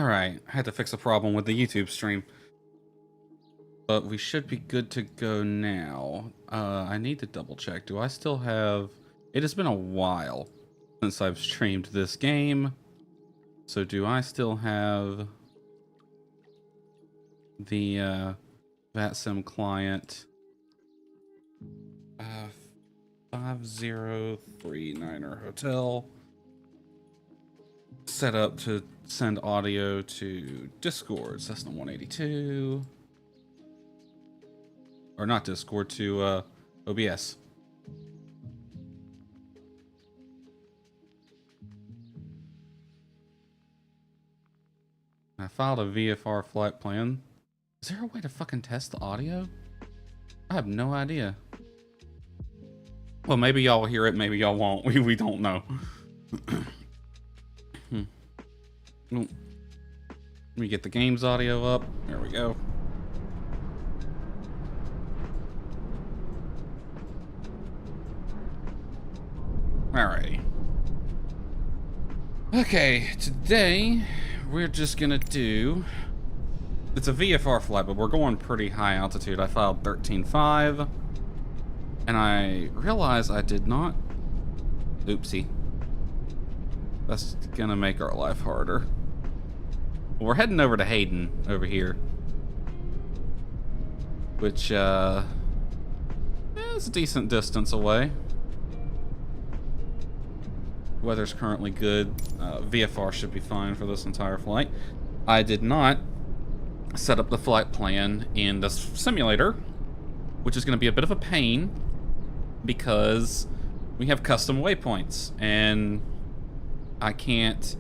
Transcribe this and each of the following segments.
Alright, I had to fix a problem with the YouTube stream. But we should be good to go now. I need to double check. Do I still have... It has been a while since I've streamed this game. So do I still have the VATSIM client 5039er Hotel set up to send audio to Discord, Cessna 182, or not Discord, to OBS. I filed a VFR flight plan. Is there a way to fucking test the audio? I have no idea. Well, maybe y'all will hear it, maybe y'all won't. We don't know. Let me get the game's audio up. There we go. Alrighty. Okay, today we're just gonna do... It's a VFR flight, but we're going pretty high altitude. I filed 13.5, and I realized I did not... Oopsie. That's gonna make our life harder. Well, we're heading over to Hayden over here, which is a decent distance away. Weather's currently good. VFR should be fine for this entire flight. I did not set up the flight plan in this simulator, which is going to be a bit of a pain because we have custom waypoints and I can't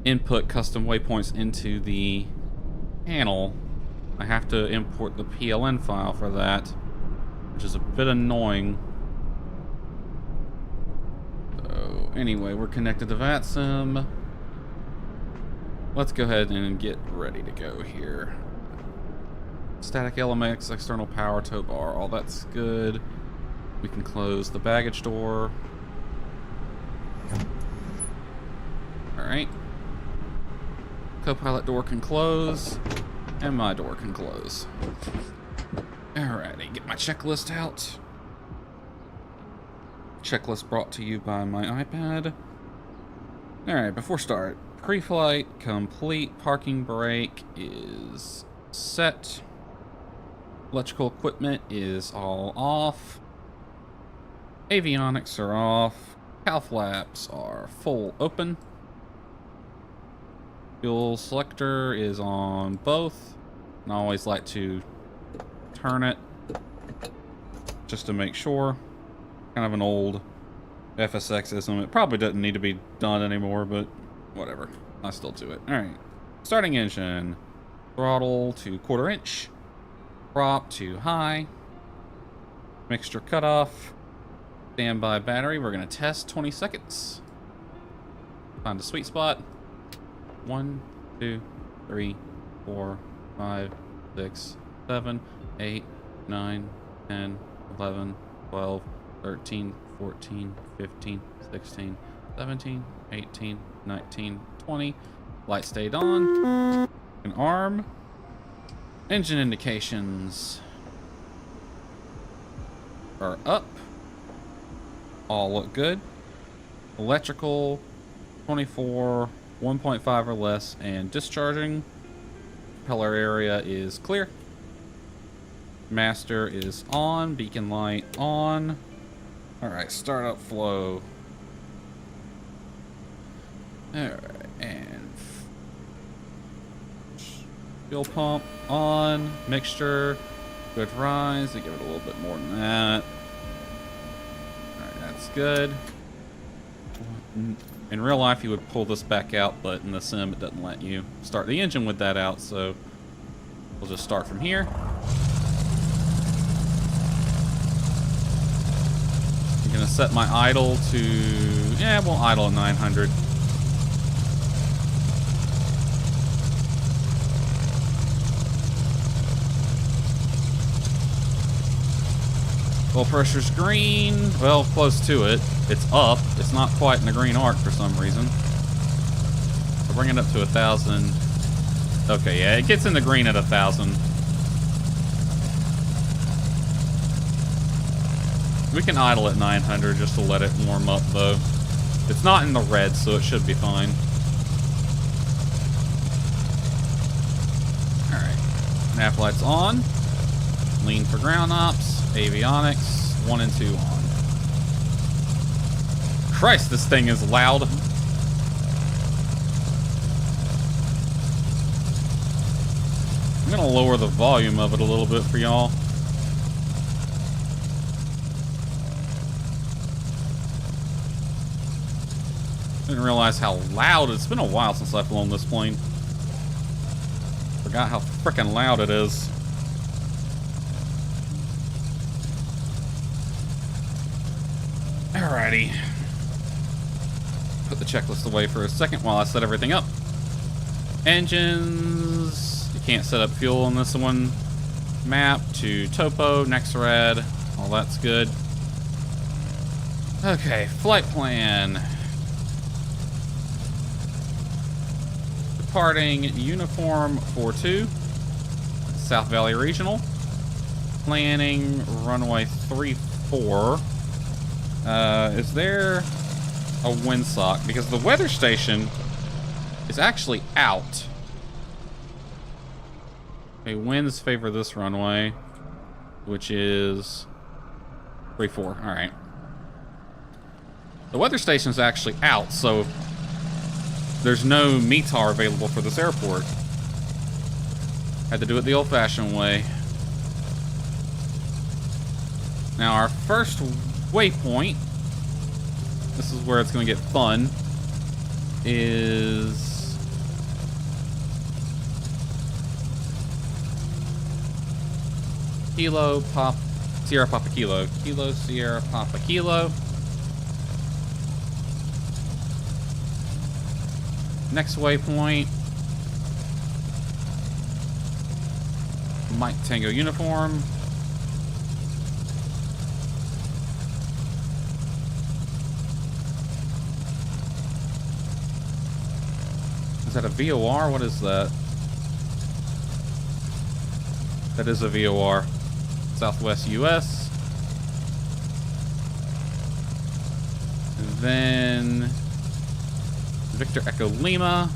input custom waypoints into the panel. I have to import the PLN file for that, which is a bit annoying. So anyway, we're connected to VATSIM. Let's go ahead and get ready to go here. Static LMX, external power, tow bar, all that's good. We can close the baggage door. Alright. Co-pilot door can close, and my door can close. Alrighty, get my checklist out. Checklist brought to you by my iPad. Alright, before start, pre-flight complete, parking brake is set, electrical equipment is all off, avionics are off, cowl flaps are full open, fuel selector is on both, and I always like to turn it just to make sure. Kind of an old FSXism. It probably doesn't need to be done anymore, but whatever. I still do it. Alright. Starting engine. Throttle to 1/4 inch. Prop to high. Mixture cutoff. Standby battery. We're going to test 20 seconds. Find a sweet spot. 1, 2, 3, 4, 5, 6, 7, 8, 9, 10, 11, 12, 13, 14, 15, 16, 17, 18, 19, 20. Light stayed on. An arm. Engine indications are up. All look good. Electrical 24, 1.5 or less, and discharging. Propeller area is clear. Master is on. Beacon light on. Alright, startup flow. Alright, and fuel pump on. Mixture. Good rise. They give it a little bit more than that. Alright, that's good. In real life, you would pull this back out, but in the sim, it doesn't let you start the engine with that out, so we'll just start from here. I'm gonna set my idle to, yeah, we'll idle at 900. Oil pressure's green, well, close to it. It's up, it's not quite in the green arc for some reason. I'll bring it up to 1,000. Okay, yeah, it gets in the green at 1,000. We can idle at 900 just to let it warm up, though. It's not in the red, so it should be fine. Alright. Nav lights on. Lean for ground ops. Avionics. 1 and 2 on. Christ, this thing is loud. I'm gonna lower the volume of it a little bit for y'all. Didn't realize how loud. It's been a while since I've flown this plane. Forgot how frickin' loud it is. Alrighty. Put the checklist away for a second while I set everything up. Engines. You can't set up fuel on this one. Map to topo, next red. All that's good. Okay, flight plan. Departing uniform 42, South Valley Regional. Planning runway 34. Is there a windsock? Because the weather station is actually out. Okay, winds favor this runway, which is 34. All right. The weather station is actually out, so there's no METAR available for this airport. Had to do it the old-fashioned way. Now, our first waypoint, this is where it's going to get fun, is Kilo Pop Sierra Papa Kilo. Kilo Sierra Papa Kilo. Next waypoint, Mike Tango uniform. Is that a VOR? What is that? That is a VOR. Southwest US. And then Victor Echo Lima.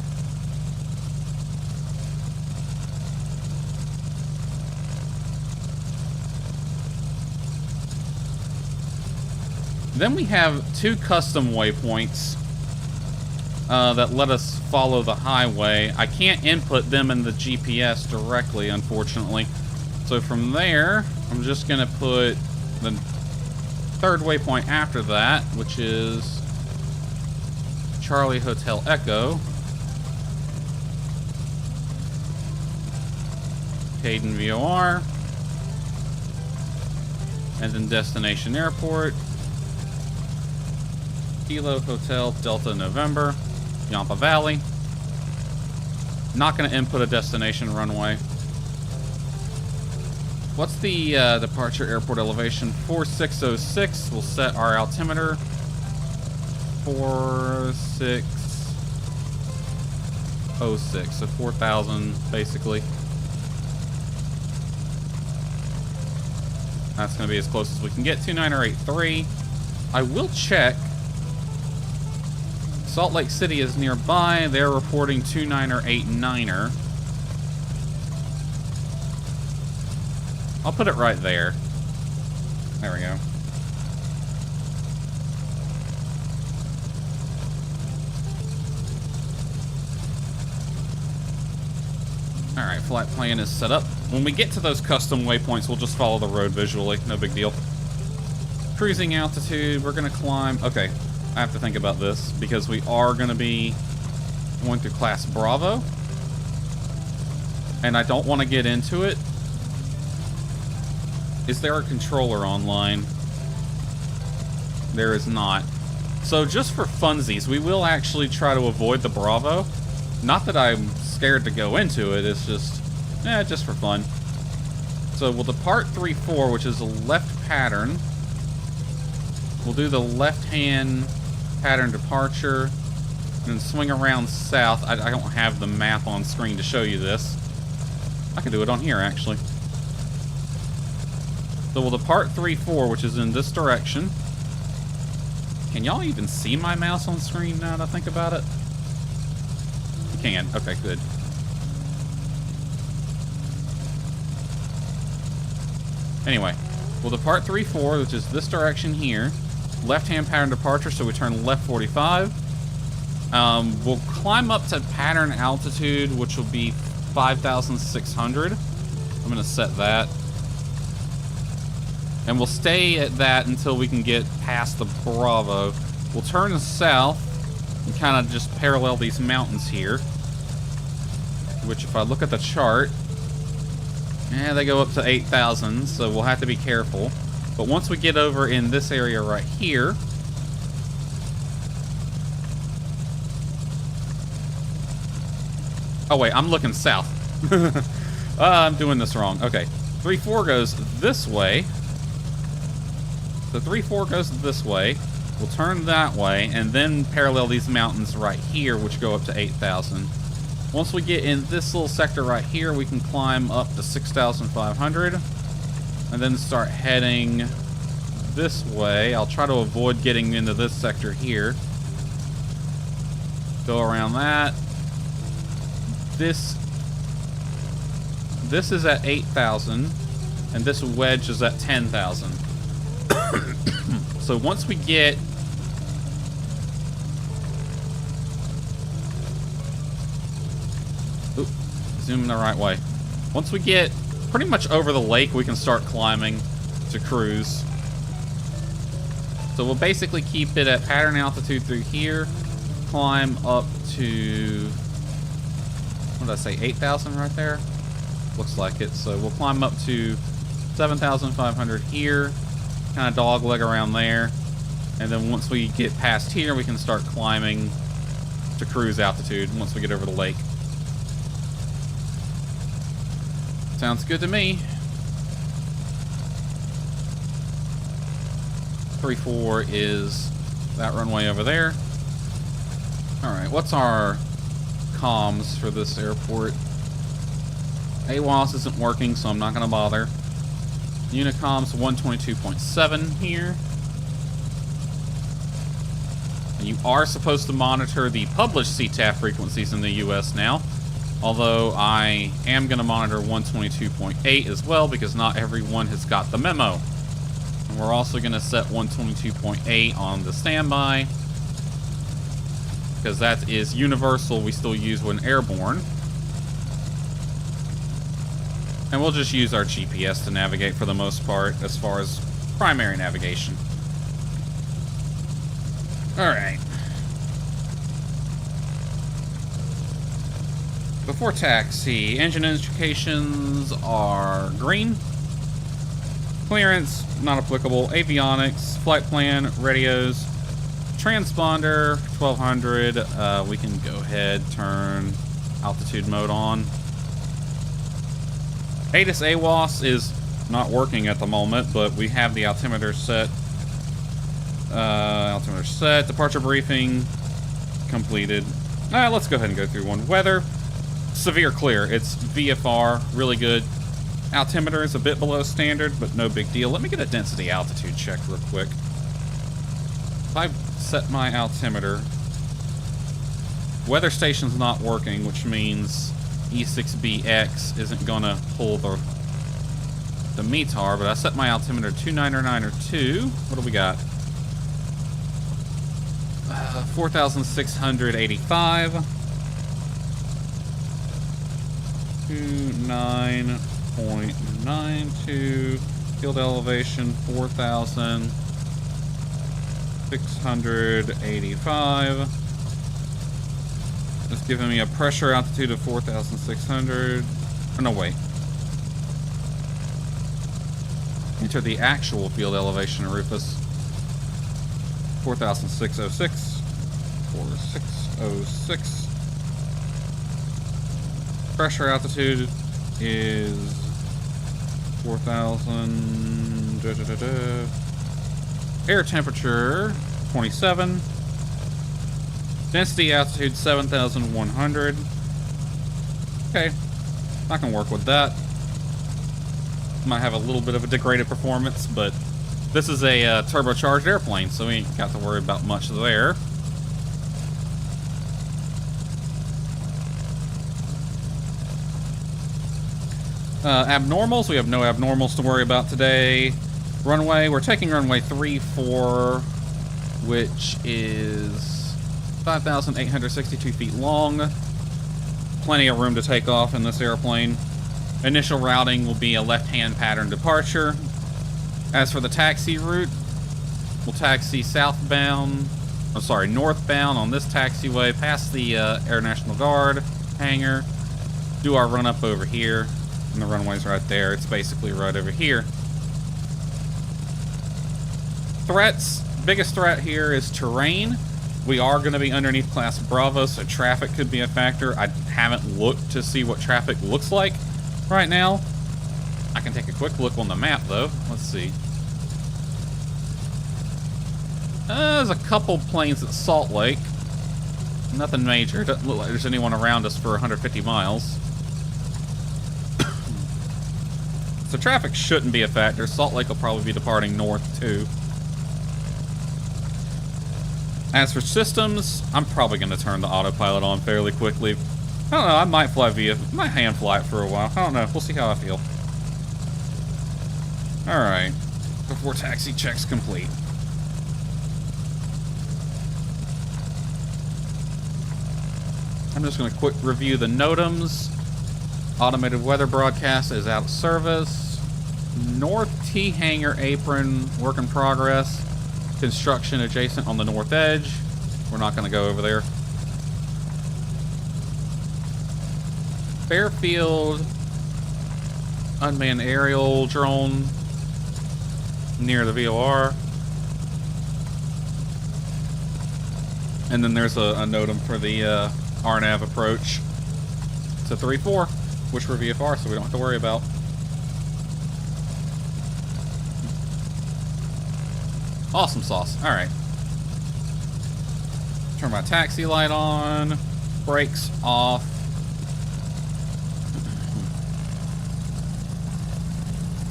Then we have 2 custom waypoints that let us follow the highway. I can't input them in the GPS directly, unfortunately. So from there, I'm just going to put the 3rd waypoint after that, which is Charlie Hotel Echo. Hayden VOR. And then Destination Airport. Kilo Hotel Delta November. Yampa Valley. Not going to input a destination runway. What's the departure airport elevation? 4606. We'll set our altimeter. 4606, so 4,000 basically. That's going to be as close as we can get. 29083. I will check. Salt Lake City is nearby. They're reporting 29089er. I'll put it right there. There we go. Alright, flight plan is set up. When we get to those custom waypoints, we'll just follow the road visually. No big deal. Cruising altitude, we're going to climb. Okay, I have to think about this because we are going to be going through class Bravo. And I don't want to get into it. Is there a controller online? There is not. So just for funsies, we will actually try to avoid the Bravo. Not that I'm scared to go into it, it's just for fun. So we'll depart 3-4, which is a left pattern. We'll do the left-hand pattern departure. And and swing around south. I don't have the map on screen to show you this. I can do it on here, actually. So we'll depart 3-4, which is in this direction. Can y'all even see my mouse on screen now that I think about it? You can. Okay, good. Anyway, we'll depart 3-4, which is this direction here. Left-hand pattern departure, so we turn left 45. We'll climb up to pattern altitude, which will be 5,600. I'm going to set that. And we'll stay at that until we can get past the Bravo. We'll turn south and kind of just parallel these mountains here. Which, if I look at the chart, yeah, they go up to 8,000, so we'll have to be careful. But once we get over in this area right here, oh wait, I'm looking south. I'm doing this wrong. Okay, 3-4 goes this way. So 3-4 goes this way. We'll turn that way and then parallel these mountains right here, which go up to 8,000. Once we get in this little sector right here, we can climb up to 6,500 and then start heading this way. I'll try to avoid getting into this sector here. Go around that. This is at 8,000 and this wedge is at 10,000. So once we get zoom the right way. Once we get pretty much over the lake, we can start climbing to cruise. So we'll basically keep it at pattern altitude through here, climb up to, what did I say, 8,000 right there? Looks like it. So we'll climb up to 7,500 here, kind of dog leg around there. And then once we get past here, we can start climbing to cruise altitude once we get over the lake. Sounds good to me. 3-4 is that runway over there. Alright, what's our comms for this airport? AWAS isn't working, so I'm not going to bother. Unicom's 122.7 here. And you are supposed to monitor the published CTAF frequencies in the US now. Although I am going to monitor 122.8 as well, because not everyone has got the memo. And we're also going to set 122.8 on the standby, because that is universal. We still use when airborne. And we'll just use our GPS to navigate for the most part, as far as primary navigation. Alright. Before taxi, engine indications are green. Clearance, not applicable. Avionics, flight plan, radios, transponder, 1200. We can go ahead, turn altitude mode on. ATIS AWAS is not working at the moment, but we have the altimeter set. Altimeter set, departure briefing completed. Let's go ahead and go through one. Weather. Severe clear. It's VFR, really good. Altimeter is a bit below standard, but no big deal. Let me get a density altitude check real quick. If I set my altimeter, weather station's not working, which means E6BX isn't gonna pull the METAR, but I set my altimeter 2992. What do we got? 4,685. 29.92. Field elevation 4,685. It's giving me a pressure altitude of 4,600. Oh, no, wait. Enter the actual field elevation, Rufus. 4,606. 4,606. Pressure altitude is 4,000. Air temperature 27. Density altitude 7,100. Okay, I can work with that. Might have a little bit of a degraded performance, but this is a turbocharged airplane, so we ain't got to worry about much there. Abnormals, we have no abnormals to worry about today. Runway, we're taking runway 34, which is 5,862 feet long. Plenty of room to take off in this airplane. Initial routing will be a left-hand pattern departure. As for the taxi route, we'll taxi northbound on this taxiway, past the Air National Guard hangar, do our run-up over here, and the runway's right there. It's basically right over here. Threats. Biggest threat here is terrain. We are going to be underneath Class Bravo, so traffic could be a factor. I haven't looked to see what traffic looks like right now. I can take a quick look on the map, though. Let's see. There's a couple planes at Salt Lake. Nothing major. Doesn't look like there's anyone around us for 150 miles. So traffic shouldn't be a factor. Salt Lake will probably be departing north, too. As for systems, I'm probably going to turn the autopilot on fairly quickly. I don't know, I might might hand fly it for a while. I don't know, we'll see how I feel. Alright, before taxi check's complete. I'm just going to quick review the NOTAMs. Automated weather broadcast is out of service. North T hangar apron, work in progress. Construction adjacent on the north edge. We're not going to go over there. Fairfield unmanned aerial drone near the VOR. And then there's a NOTAM for the RNAV approach to 3-4, which we're VFR, so we don't have to worry about. Awesome sauce. Alright. Turn my taxi light on. Brakes off.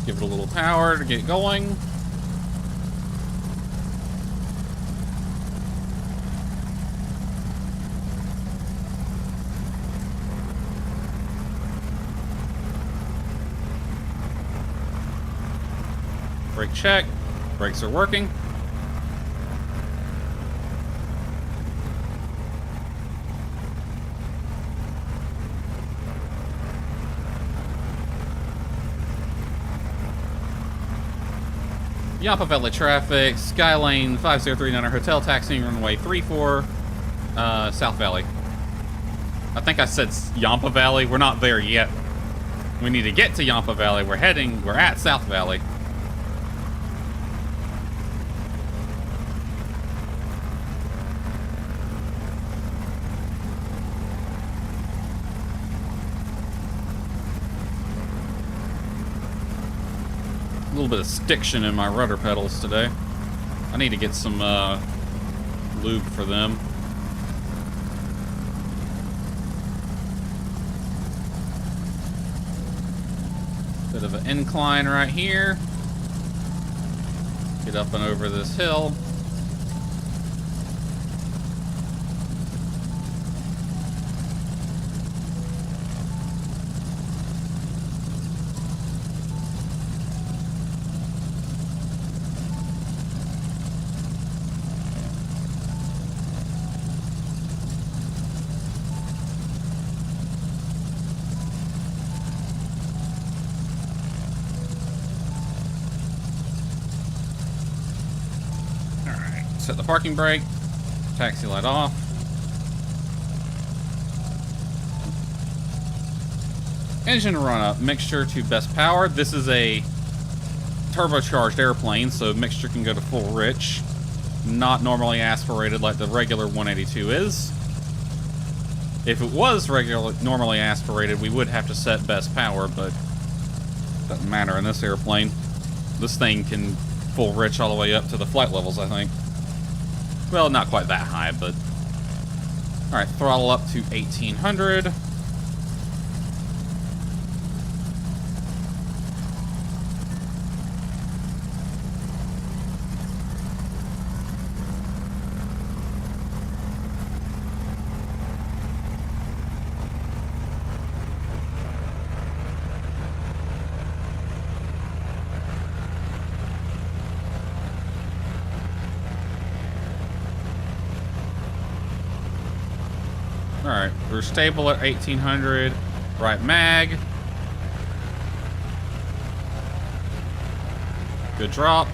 Give it a little power to get going. Brake check. Brakes are working. Yampa Valley traffic, Skylane 5039 Hotel, taxiing runway 34, South Valley. I think I said Yampa Valley. We're not there yet. We need to get to Yampa Valley. We're at South Valley. A little bit of stiction in my rudder pedals today. I need to get some lube for them. Bit of an incline right here. Get up and over this hill. Set the parking brake, taxi light off. Engine run up, mixture to best power. This is a turbocharged airplane, so mixture can go to full rich. Not normally aspirated like the regular 182 is. If it was normally aspirated, we would have to set best power, but doesn't matter in this airplane. This thing can full rich all the way up to the flight levels, I think. Well, not quite that high, but All right, throttle up to 1800. All right, we're stable at 1800. Right mag. Good drop.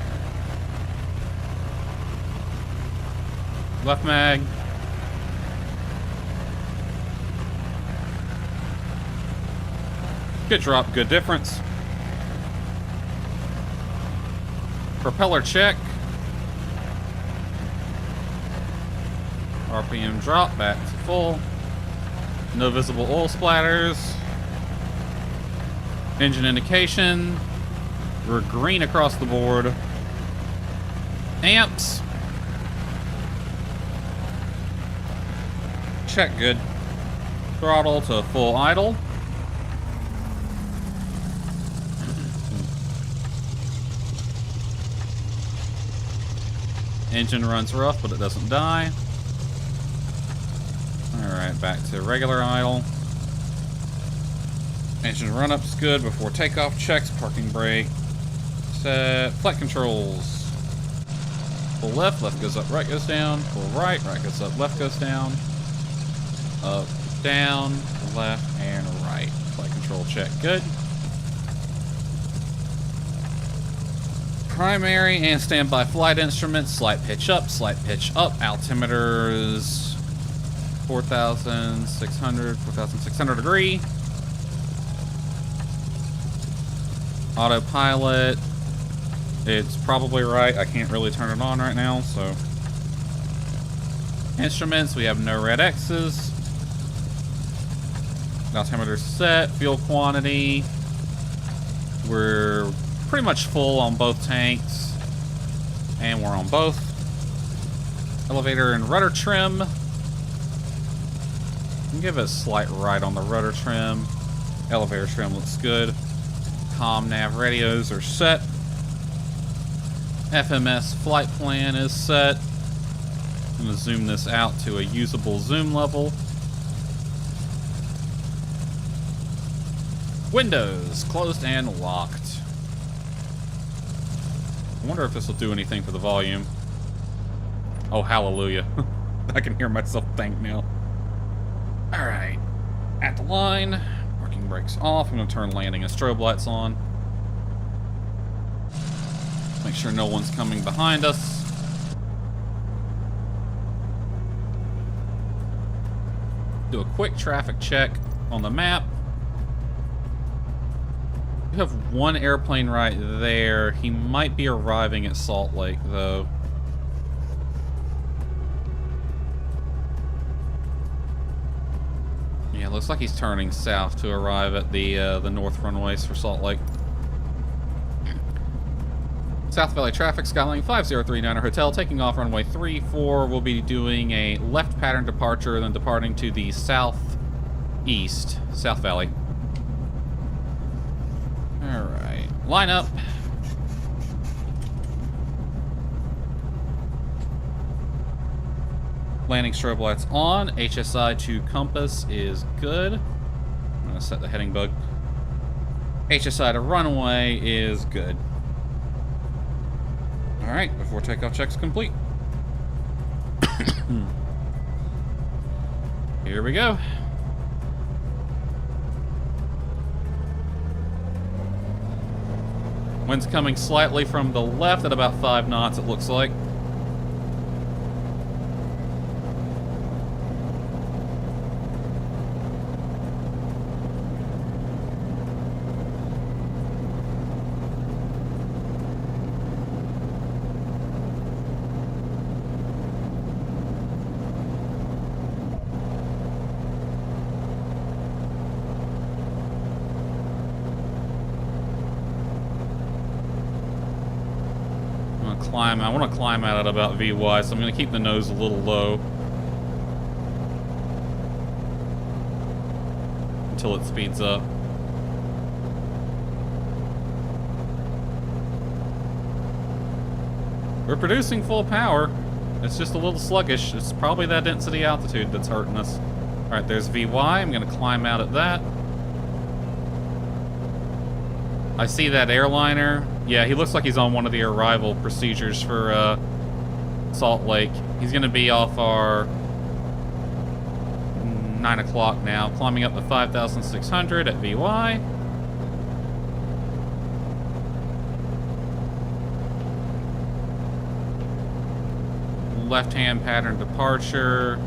Left mag. Good drop, good difference. Propeller check. RPM drop back to full. No visible oil splatters. Engine indication. We're green across the board. Amps. Check good. Throttle to full idle. Engine runs rough, but it doesn't die. Alright, back to regular idle. Engine run-up's good before takeoff checks. Parking brake. Set. Flight controls. Full left, left goes up, right goes down. Full right, right goes up, left goes down. Up, down, left, and right. Flight control check, good. Primary and standby flight instruments. Slight pitch up, altimeters 4,600 degree. Autopilot. It's probably right. I can't really turn it on right now, so. Instruments, we have no red X's. Altimeter set, fuel quantity. We're pretty much full on both tanks. And we're on both. Elevator and rudder trim. Give it a slight right on the rudder trim. Elevator trim looks good. Comm nav radios are set. FMS flight plan is set. I'm going to zoom this out to a usable zoom level. Windows closed and locked. I wonder if this will do anything for the volume. Oh, hallelujah. I can hear myself think now. Alright. At the line. Parking brakes off. I'm going to turn landing and strobe lights on. Make sure no one's coming behind us. Do a quick traffic check on the map. We have one airplane right there. He might be arriving at Salt Lake, though. Yeah, looks like he's turning south to arrive at the north runways for Salt Lake. South Valley traffic, Skylane 5039 Hotel, taking off runway 34. We'll be doing a left pattern departure, then departing to the southeast, South Valley. Alright, line up. Landing strobe lights on. HSI to compass is good. I'm going to set the heading bug. HSI to runway is good. Alright, before takeoff check's complete. Here we go. Wind's coming slightly from the left at about 5 knots, it looks like. I want to climb out at about VY, so I'm going to keep the nose a little low. until it speeds up. We're producing full power. It's just a little sluggish. It's probably that density altitude that's hurting us. Alright, there's VY. I'm going to climb out at that. I see that airliner. Yeah, he looks like he's on one of the arrival procedures for Salt Lake. He's going to be off our 9 o'clock now. Climbing up to 5,600 at VY. Left-hand pattern departure.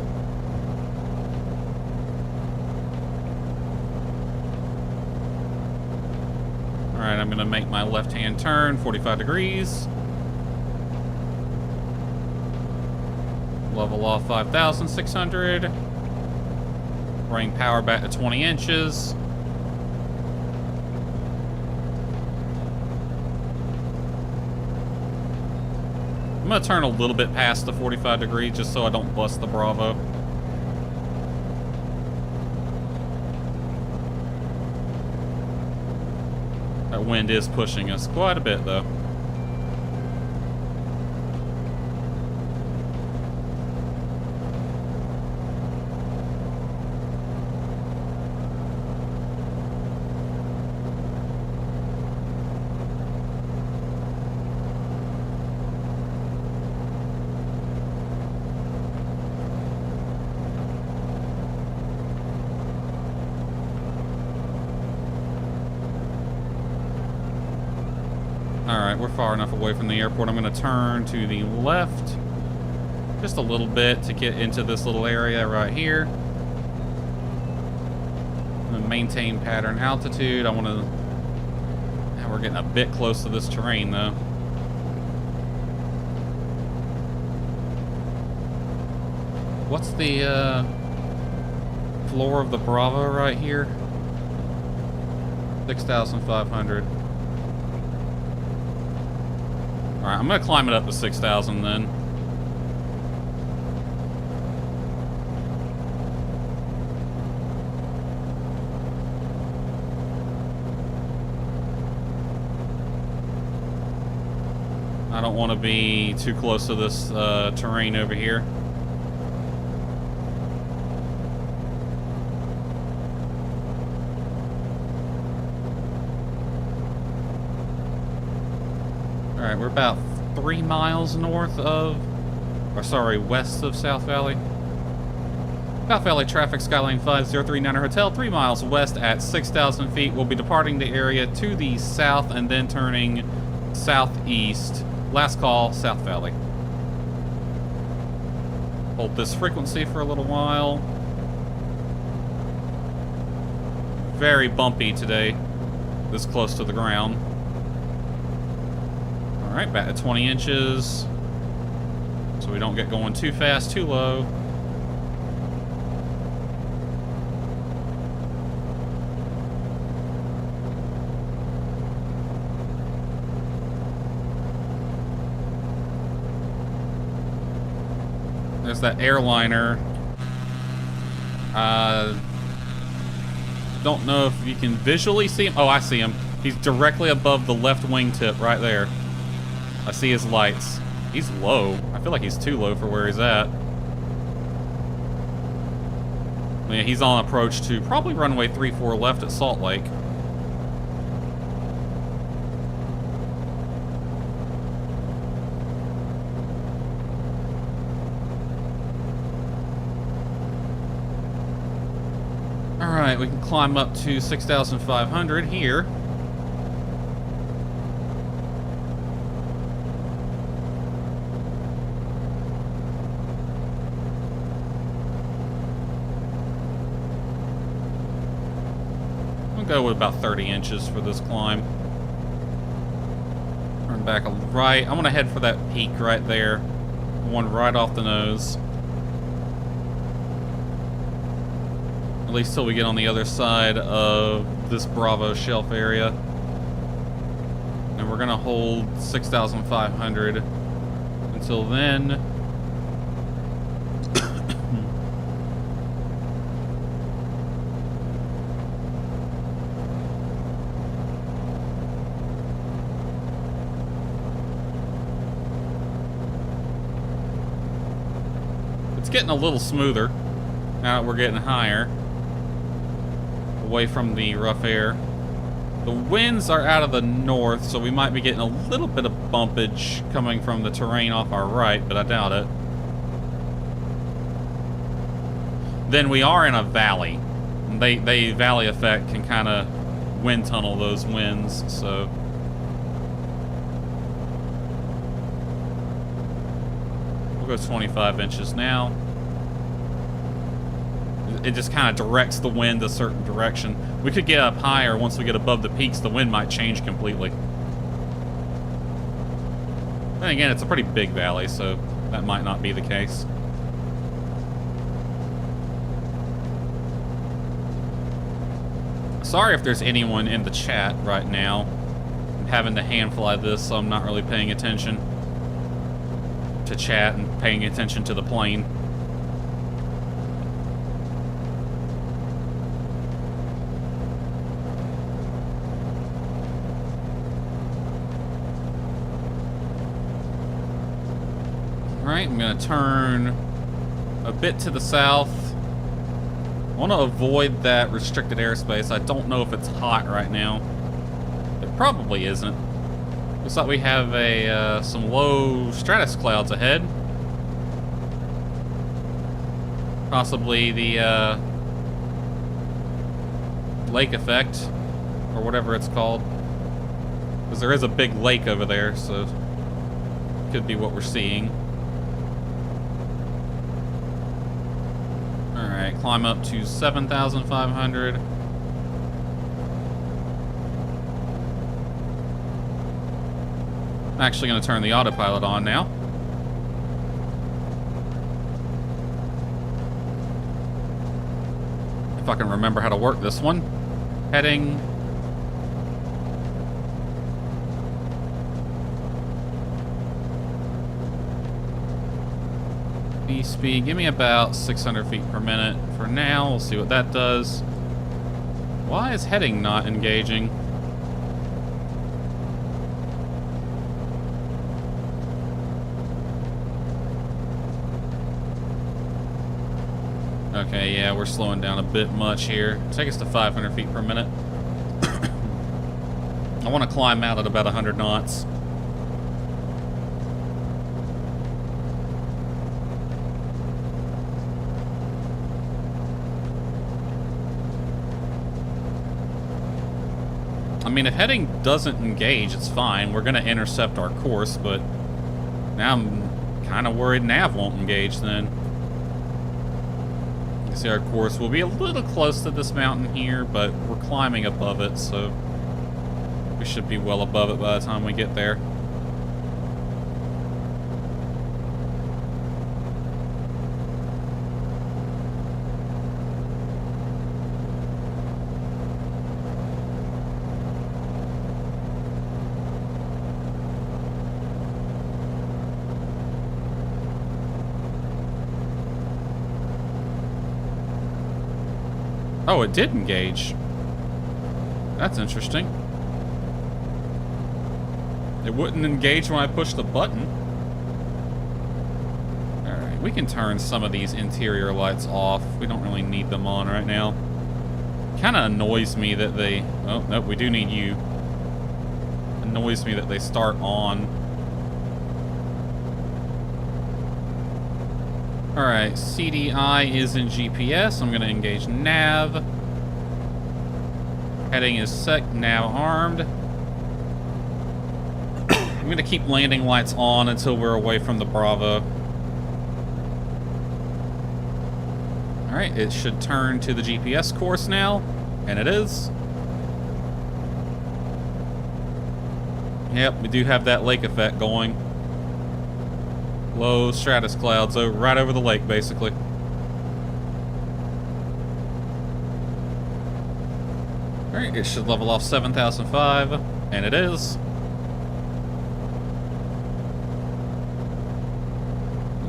Alright, I'm going to make my left-hand turn, 45 degrees. Level off 5,600. Bring power back to 20 inches. I'm going to turn a little bit past the 45 degrees just so I don't bust the Bravo. That wind is pushing us quite a bit, though. Alright, we're far enough away from the airport. I'm going to turn to the left just a little bit to get into this little area right here. I'm going to maintain pattern altitude. I want to... Now we're getting a bit close to this terrain, though. What's the floor of the Bravo right here? 6,500. Alright, I'm going to climb it up to 6,000 then. I don't want to be too close to this terrain over here. Alright, we're about 3 miles north of, or sorry, west of South Valley. South Valley traffic, Skyline 5039 Hotel, 3 miles west at 6,000 feet. We'll be departing the area to the south and then turning southeast. Last call, South Valley. Hold this frequency for a little while. Very bumpy today, this close to the ground. Alright, back to 20 inches. So we don't get going too fast, too low. There's that airliner. Don't know if you can visually see him. Oh, I see him. He's directly above the left wingtip right there. I see his lights. He's low. I feel like he's too low for where he's at. Yeah, he's on approach to probably runway 34 left at Salt Lake. Alright, we can climb up to 6,500 here. Go with about 30 inches for this climb. Turn back right. I'm gonna head for that peak right there. One right off the nose. At least till we get on the other side of this Bravo shelf area. And we're gonna hold 6,500 until then. It's getting a little smoother now that we're getting higher, away from the rough air. The winds are out of the north, so we might be getting a little bit of bumpage coming from the terrain off our right, but I doubt it. Then we are in a valley. They valley effect can kind of wind tunnel those winds, so... We'll go 25 inches now. It just kind of directs the wind a certain direction. We could get up higher. Once we get above the peaks, the wind might change completely. Then again, it's a pretty big valley, so that might not be the case. Sorry if there's anyone in the chat right now. I'm having to hand fly this, so I'm not really paying attention to chat and paying attention to the plane. Alright, I'm going to turn a bit to the south. I want to avoid that restricted airspace. I don't know if it's hot right now. It probably isn't. Looks like we have some low stratus clouds ahead. Possibly the lake effect, or whatever it's called. Because there is a big lake over there, so could be what we're seeing. Alright, climb up to 7,500. I'm actually going to turn the autopilot on now. If I can remember how to work this one. Heading. Speed, give me about 600 feet per minute for now. We'll see what that does. Why is heading not engaging? Okay, yeah, we're slowing down a bit much here. Take us to 500 feet per minute. I want to climb out at about 100 knots. I mean, if heading doesn't engage, it's fine. We're going to intercept our course, but now I'm kind of worried nav won't engage then. You can see our course will be a little close to this mountain here, but we're climbing above it, so we should be well above it by the time we get there. Oh, it did engage. That's interesting. It wouldn't engage when I pushed the button. Alright, we can turn some of these interior lights off. We don't really need them on right now. Kind of annoys me that they... Oh, nope, we do need you. Annoys me that they start on. Alright, CDI is in GPS. I'm going to engage nav. Heading is set, nav armed. I'm going to keep landing lights on until we're away from the Bravo. Alright, it should turn to the GPS course now. And it is. Yep, we do have that lake effect going. Low stratus clouds right over the lake, basically. Alright, it should level off 7,005, and it is.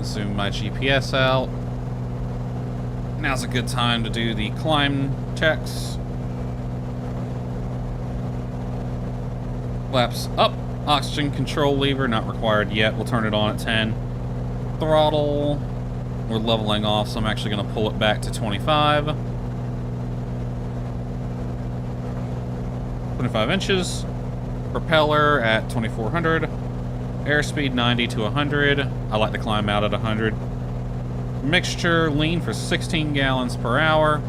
Zoom my GPS out. Now's a good time to do the climb checks. Flaps up. Oxygen control lever, not required yet. We'll turn it on at 10. Throttle. We're leveling off, so I'm actually going to pull it back to 25. 25 inches. Propeller at 2400. Airspeed 90 to 100. I like to climb out at 100. Mixture lean for 16 gallons per hour.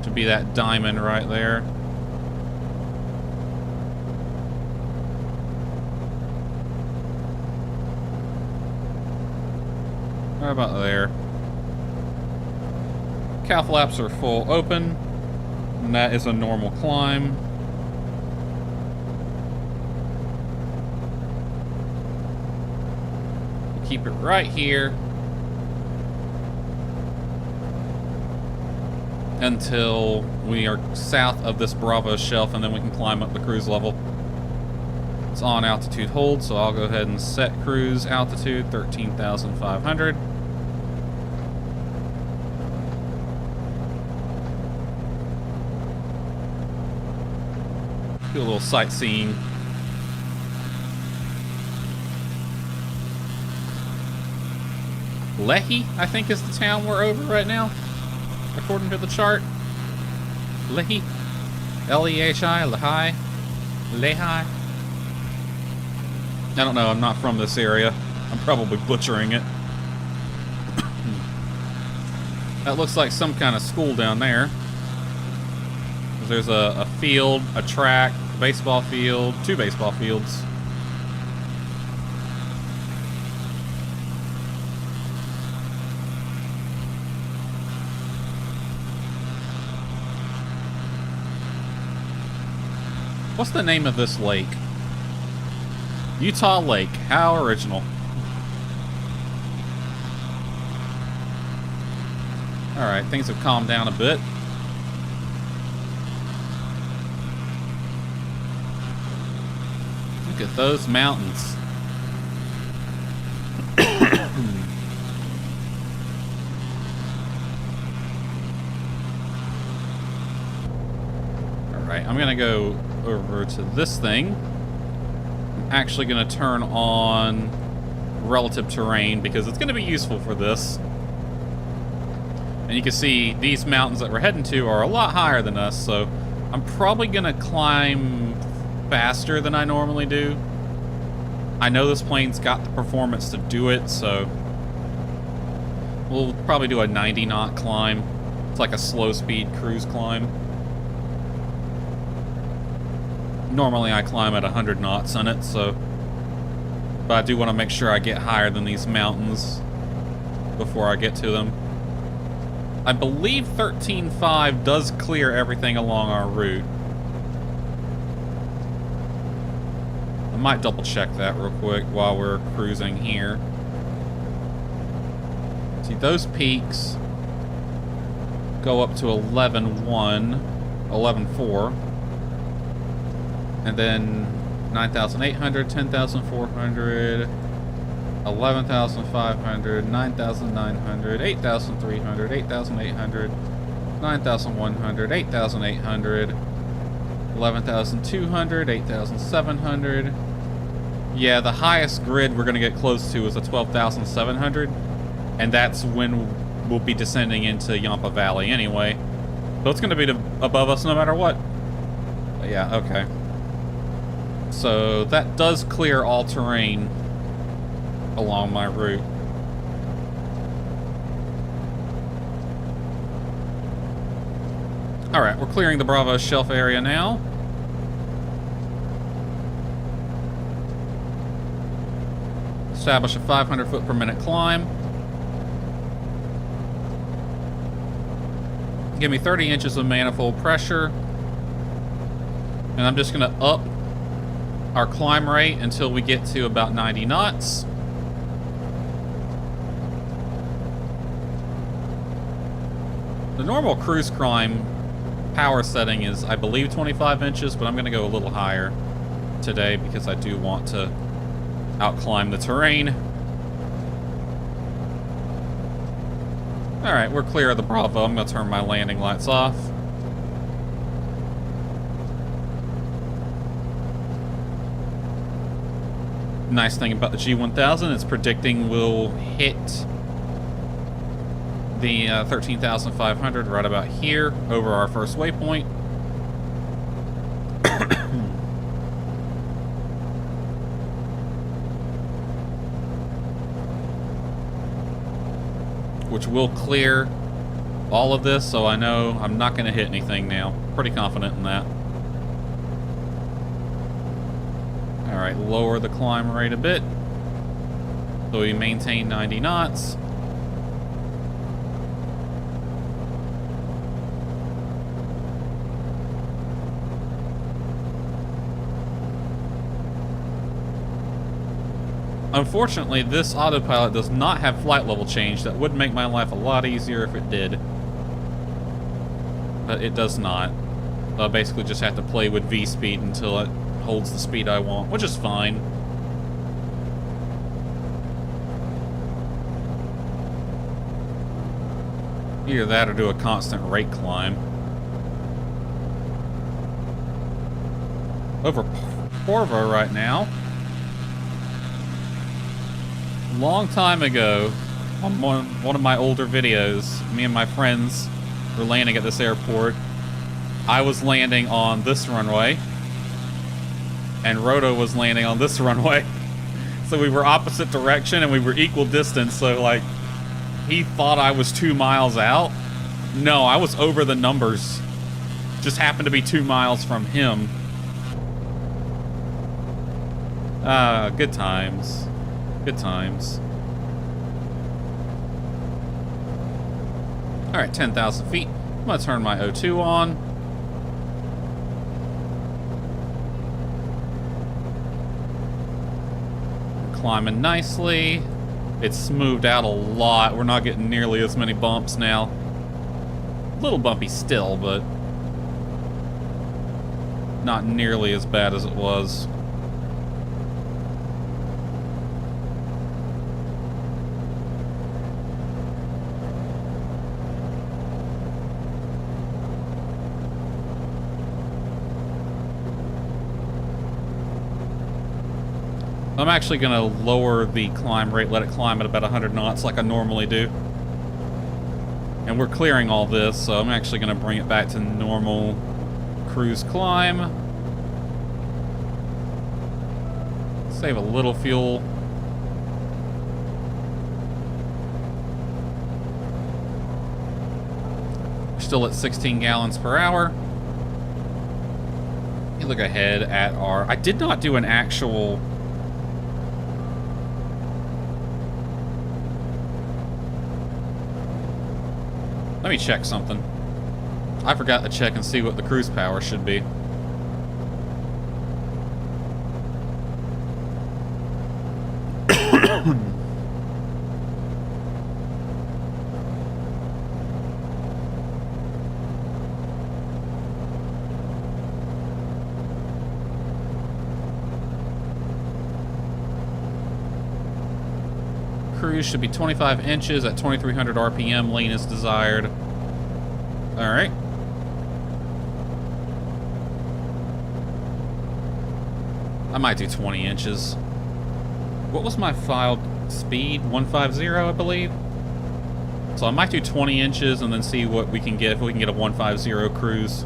To be that diamond right there. Right about there. Cow flaps are full open, and that is a normal climb. Keep it right here until we are south of this Bravo shelf, and then we can climb up the cruise level. It's on altitude hold, so I'll go ahead and set cruise altitude 13,500. Do a little sightseeing. Lehi, I think, is the town we're over right now, according to the chart. Lehi. L-E-H-I, Lehi. Lehi. I don't know, I'm not from this area. I'm probably butchering it. That looks like some kind of school down there. There's a field, a track, a baseball field, 2 baseball fields. What's the name of this lake? Utah Lake. How original. Alright, things have calmed down a bit. Look at those mountains. Alright, I'm gonna go over to this thing. I'm actually gonna turn on relative terrain because it's gonna be useful for this. And you can see these mountains that we're heading to are a lot higher than us, so I'm probably gonna climb faster than I normally do. I know this plane's got the performance to do it, so we'll probably do a 90 knot climb. It's like a slow speed cruise climb. Normally I climb at 100 knots on it, so but I do want to make sure I get higher than these mountains before I get to them. I believe 13.5 does clear everything along our route. I might double check that real quick while we're cruising here. See, those peaks go up to 11.1, 11.4. And then 9,800, 10,400, 11,500, 9,900, 8,300, 8,800, 9,100, 8,800, 11,200, 8,700. Yeah, the highest grid we're going to get close to is a 12,700. And that's when we'll be descending into Yampa Valley anyway. So it's going to be above us no matter what. But yeah, okay. So that does clear all terrain along my route. Alright, we're clearing the Bravo shelf area now. Establish a 500 foot per minute climb. Give me 30 inches of manifold pressure. And I'm just going to up our climb rate until we get to about 90 knots. The normal cruise climb power setting is, I believe, 25 inches, but I'm going to go a little higher today because I do want to outclimb the terrain. Alright, we're clear of the Bravo. I'm going to turn my landing lights off. Nice thing about the G1000, it's predicting we'll hit the 13,500 right about here over our first waypoint. Which will clear all of this, so I know I'm not going to hit anything now. Pretty confident in that. Alright, lower the climb rate a bit, so we maintain 90 knots. Unfortunately, this autopilot does not have flight level change. That would make my life a lot easier if it did. But it does not. So I basically just have to play with V speed until it holds the speed I want, which is fine. Either that or do a constant rate climb. Over Porvo right now. Long time ago, on one of my older videos, me and my friends were landing at this airport. I was landing on this runway, and Roto was landing on this runway. So we were opposite direction, and we were equal distance, so, like, he thought I was 2 miles out. No, I was over the numbers. Just happened to be 2 miles from him. Good times. Good times. Alright, 10,000 feet. I'm gonna turn my O2 on. We're climbing nicely. It's smoothed out a lot. We're not getting nearly as many bumps now. A little bumpy still, but not nearly as bad as it was. I'm actually going to lower the climb rate, let it climb at about 100 knots like I normally do. And we're clearing all this, so I'm actually going to bring it back to normal cruise climb. Save a little fuel. We're still at 16 gallons per hour. You look ahead at our... I did not do an actual... Let me check something. I forgot to check and see what the cruise power should be. Cruise should be 25 inches at 2300 RPM. Lean is desired. Alright. I might do 20 inches. What was my filed speed? 150, I believe. So I might do 20 inches and then see what we can get, if we can get a 150 cruise.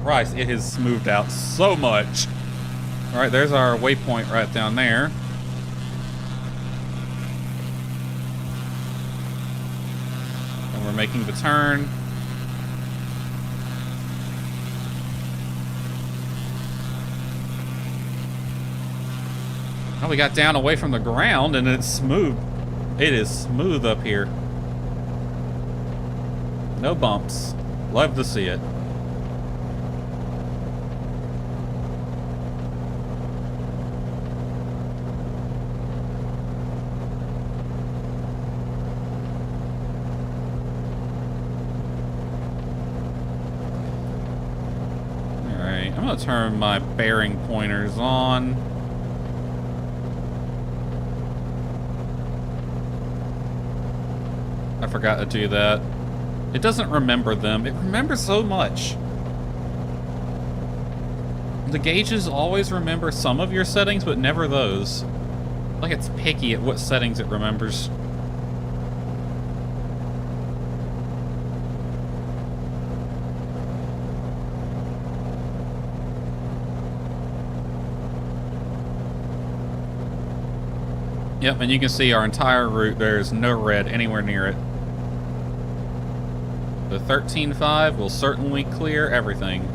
Christ, it has smoothed out so much. Alright, there's our waypoint right down there. And we're making the turn. Oh, we got down away from the ground and it's smooth. It is smooth up here. No bumps. Love to see it. I'm gonna turn my bearing pointers on. I forgot to do that. It doesn't remember them. It remembers so much. the gauges always remember some of your settings, but never those. Like it's picky at what settings it remembers. Yep, and you can see our entire route. There's no red anywhere near it. The 13.5 will certainly clear everything.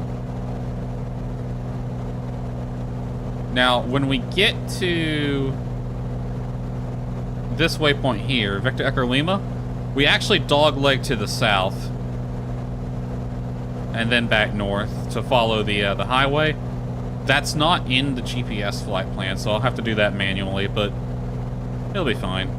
Now, when we get to this waypoint here, Victor Echo Lima, we actually dogleg to the south and then back north to follow the highway. That's not in the GPS flight plan, so I'll have to do that manually, but it'll be fine.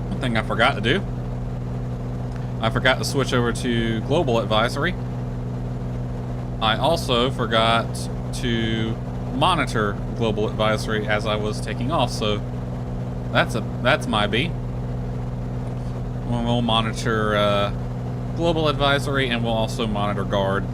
One thing I forgot to do, I forgot to switch over to Global Advisory. I also forgot to monitor Global Advisory as I was taking off, so that's my B. We'll monitor Global Advisory, and we'll also monitor Guard.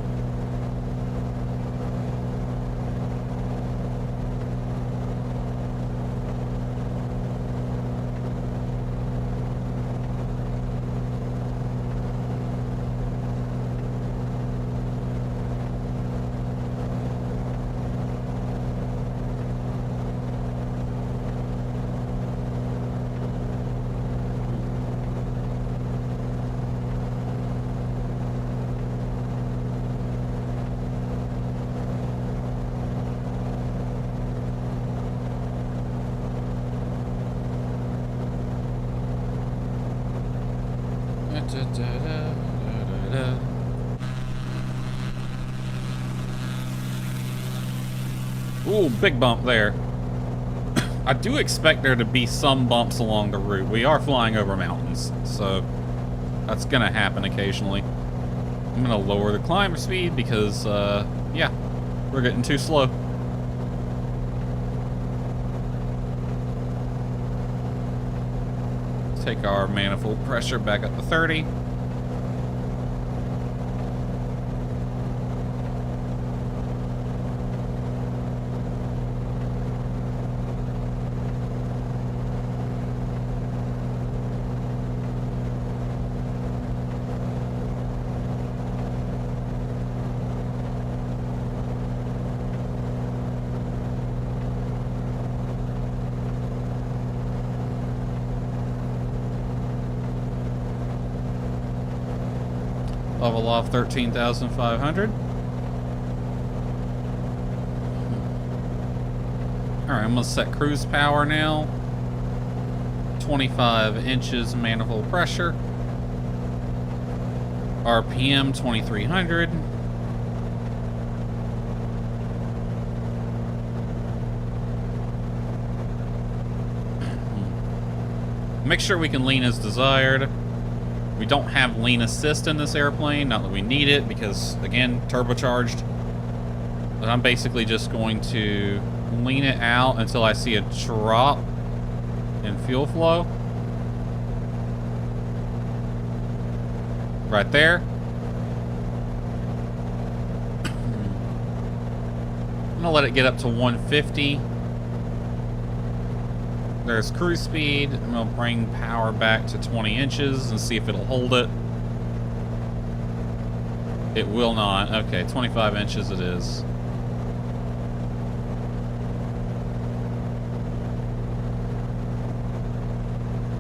Ooh, big bump there. I do expect there to be some bumps along the route. We are flying over mountains, so that's gonna happen occasionally. I'm gonna lower the climber speed because, yeah, we're getting too slow. Take our manifold pressure back up to 30. Level off 13,500. Alright, I'm gonna set cruise power now. 25 inches manifold pressure. RPM 2300. Make sure we can lean as desired. We don't have lean assist in this airplane, not that we need it because, again, turbocharged. But I'm basically just going to lean it out until I see a drop in fuel flow. Right there. I'm gonna let it get up to 150. There's cruise speed. I'm gonna bring power back to 20 inches and see if it'll hold it. It will not. Okay, 25 inches it is.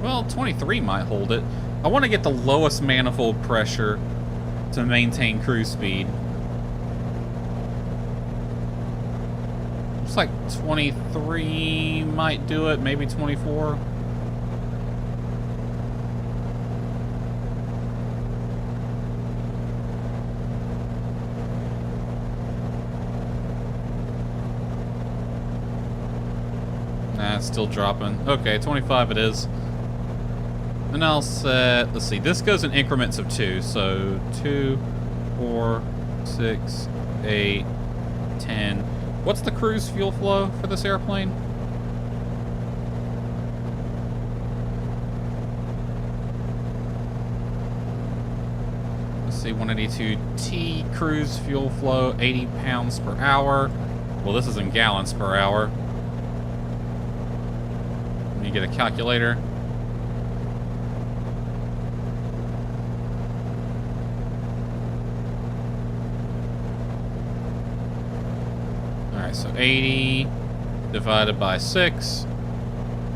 Well, 23 might hold it. I want to get the lowest manifold pressure to maintain cruise speed. Looks like 23 might do it, maybe 24. Nah, it's still dropping. Okay, 25 it is. And I'll set, let's see, this goes in increments of 2. So 2, 4, 6, 8, 10, What's the cruise fuel flow for this airplane? Let's see, 182T cruise fuel flow, 80 pounds per hour. Well, this is in gallons per hour. Let me get a calculator. Alright, so 80 divided by 6,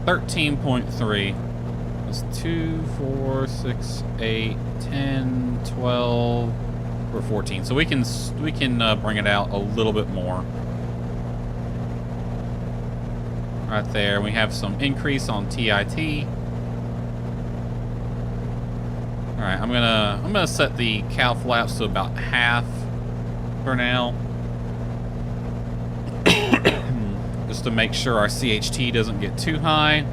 13.3. That's 2, 4, 6, 8, 10, 12, or 14. So we can bring it out a little bit more. Right there, we have some increase on TIT. All right, I'm gonna set the cow flaps to about half for now, just to make sure our CHT doesn't get too high.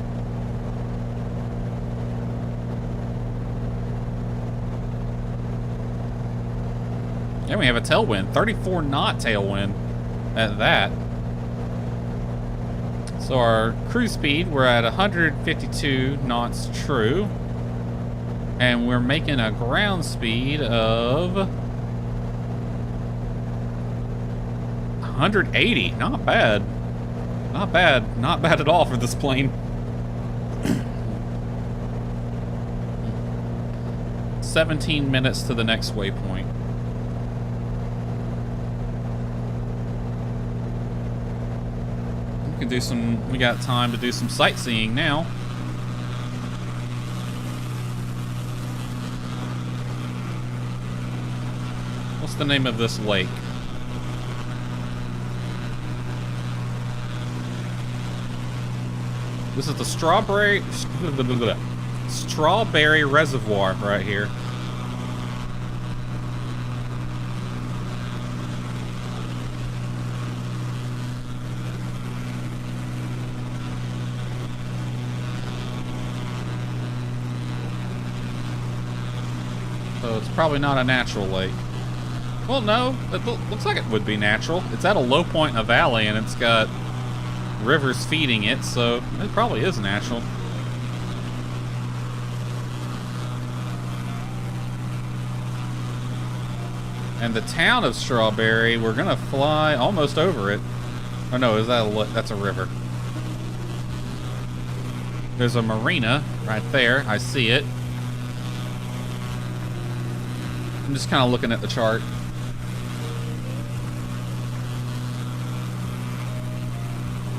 And we have a tailwind, 34 knot tailwind at that. So our cruise speed, we're at 152 knots true. And we're making a ground speed of 180. Not bad. Not bad. Not bad at all for this plane. 17 minutes to the next waypoint. We got time to do some sightseeing now. What's the name of this lake? This is the Strawberry Reservoir right here. So it's probably not a natural lake. Well, no, it looks like it would be natural. It's at a low point in a valley and it's got rivers feeding it, so it probably is natural. And the town of Strawberry, we're gonna fly almost over it. Oh no, that's a river. There's a marina right there. I see it. I'm just kind of looking at the chart.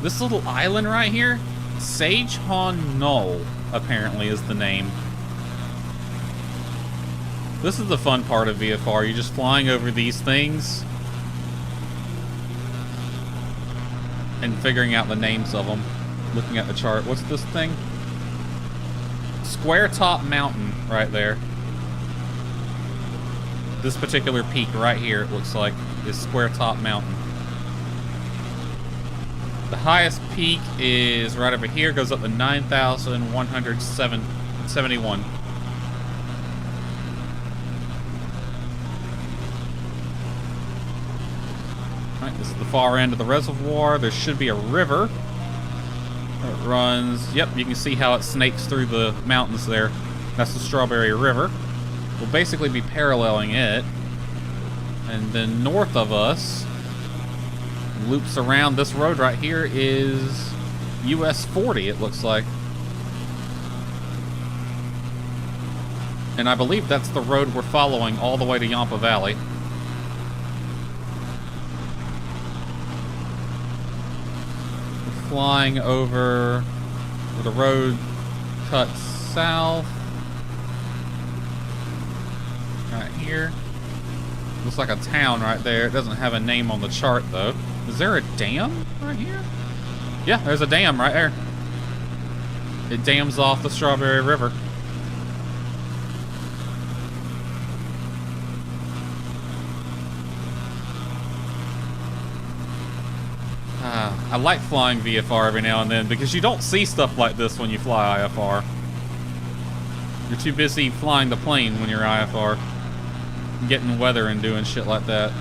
This little island right here, Sagehorn Knoll, apparently is the name. This is the fun part of VFR. You're just flying over these things and figuring out the names of them. Looking at the chart. What's this thing? Square Top Mountain right there. This particular peak right here, it looks like, is Square Top Mountain. The highest peak is right over here, goes up to 9,171. Alright, this is the far end of the reservoir. There should be a river. It runs, yep, you can see how it snakes through the mountains there. That's the Strawberry River. We'll basically be paralleling it. And then north of us, loops around this road right here, is US 40, it looks like. And I believe that's the road we're following all the way to Yampa Valley. We're flying over where the road cuts south. Right here. Looks like a town right there. It doesn't have a name on the chart, though. Is there a dam right here? Yeah, there's a dam right there. It dams off the Strawberry River. I like flying VFR every now and then because you don't see stuff like this when you fly IFR. You're too busy flying the plane when you're IFR. Getting weather and doing shit like that.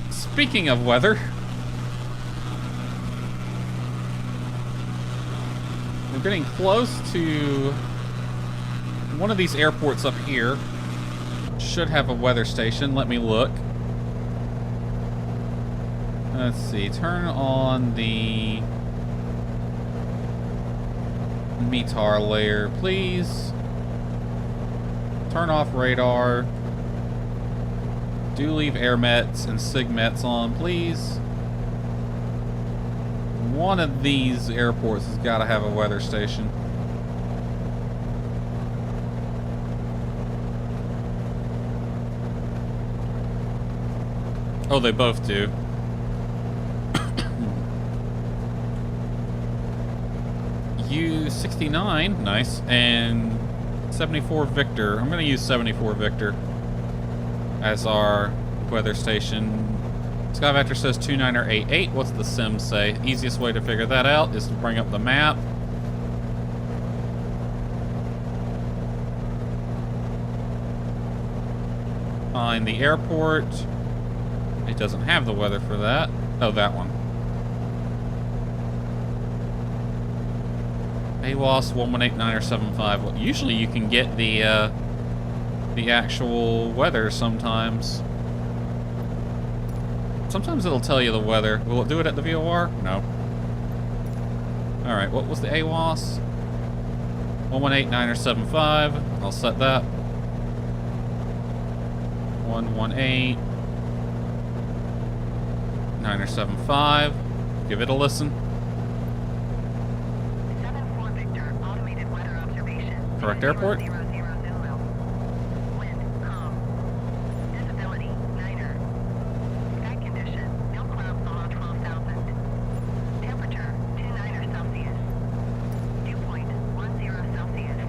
Speaking of weather, We're getting close to one of these airports up here. Should have a weather station. Let me look. Let's see. Turn on the METAR layer, please. Turn off radar. Do leave air mets and SIGMETs on, please. One of these airports has got to have a weather station. Oh, they both do. U69, nice, and 74 Victor. I'm going to use 74 Victor as our weather station. Scfi-Fi says 2988. What's the sim say? Easiest way to figure that out is to bring up the map. Find the airport. It doesn't have the weather for that. Oh, that one. AWAS 118975. Well, usually you can get the actual weather sometimes. Sometimes it'll tell you the weather. Will it do it at the VOR? No. Alright, what was the AWAS? 118975. I'll set that. 118-975. Give it a listen. 74 Victor, automated weather observation. Correct airport. 00 Zulu. Wind, calm. Visibility, niner. Sky condition, no clouds below 12,000. Temperature, 29 Celsius. Dew point, 10 Celsius.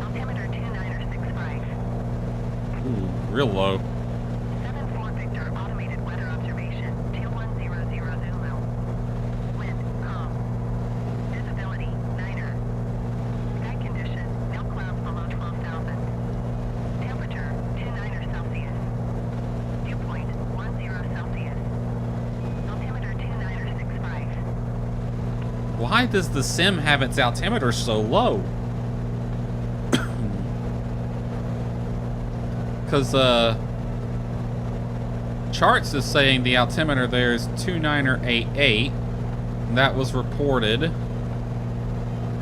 Altimeter 2965. Ooh, real low. 74 Victor, automated weather observation. 2100 Zulu. Wind, calm. Visibility, niner. Sky condition, no clouds below 12,000. Temperature, 29 Celsius. Dew point, 10 Celsius. Altimeter 2965. Why does the sim have its altimeter so low? Because charts is saying the altimeter there is 2988. That was reported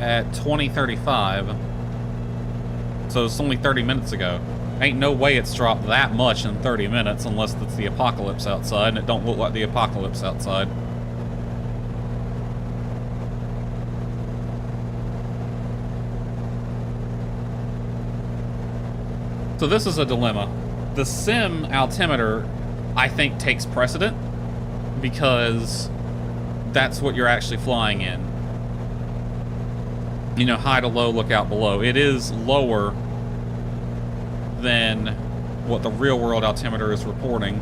at 2035. So it's only 30 minutes ago. Ain't no way it's dropped that much in 30 minutes unless it's the apocalypse outside, and it don't look like the apocalypse outside. So this is a dilemma. The sim altimeter, I think, takes precedent because that's what you're actually flying in. You know, high to low, look out below. It is lower than what the real world altimeter is reporting.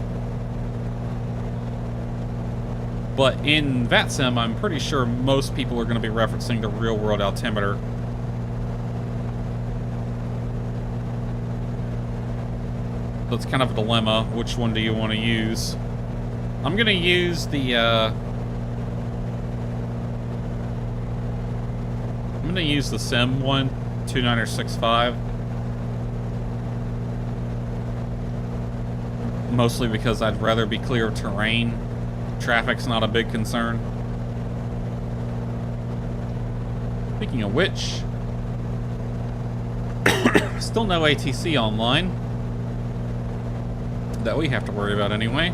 But in VATSIM, I'm pretty sure most people are going to be referencing the real world altimeter. So it's kind of a dilemma. Which one do you want to use? I'm going to use the, I'm going to use the sim one, 2965. Mostly because I'd rather be clear of terrain. Traffic's not a big concern. Speaking of which, still no ATC online. That we have to worry about anyway.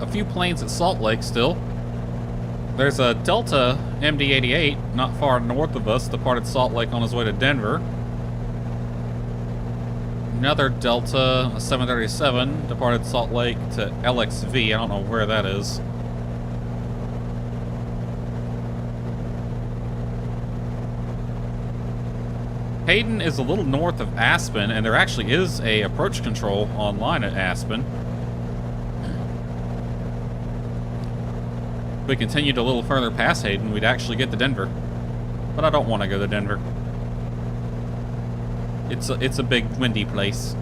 A few planes at Salt Lake still. There's a Delta MD-88 not far north of us, departed Salt Lake on his way to Denver. Another Delta, a 737, departed Salt Lake to LXV. I don't know where that is. Hayden is a little north of Aspen, and there actually is a approach control online at Aspen. we continued a little further past Hayden, we'd actually get to Denver. But I don't want to go to Denver. It's a big, windy place.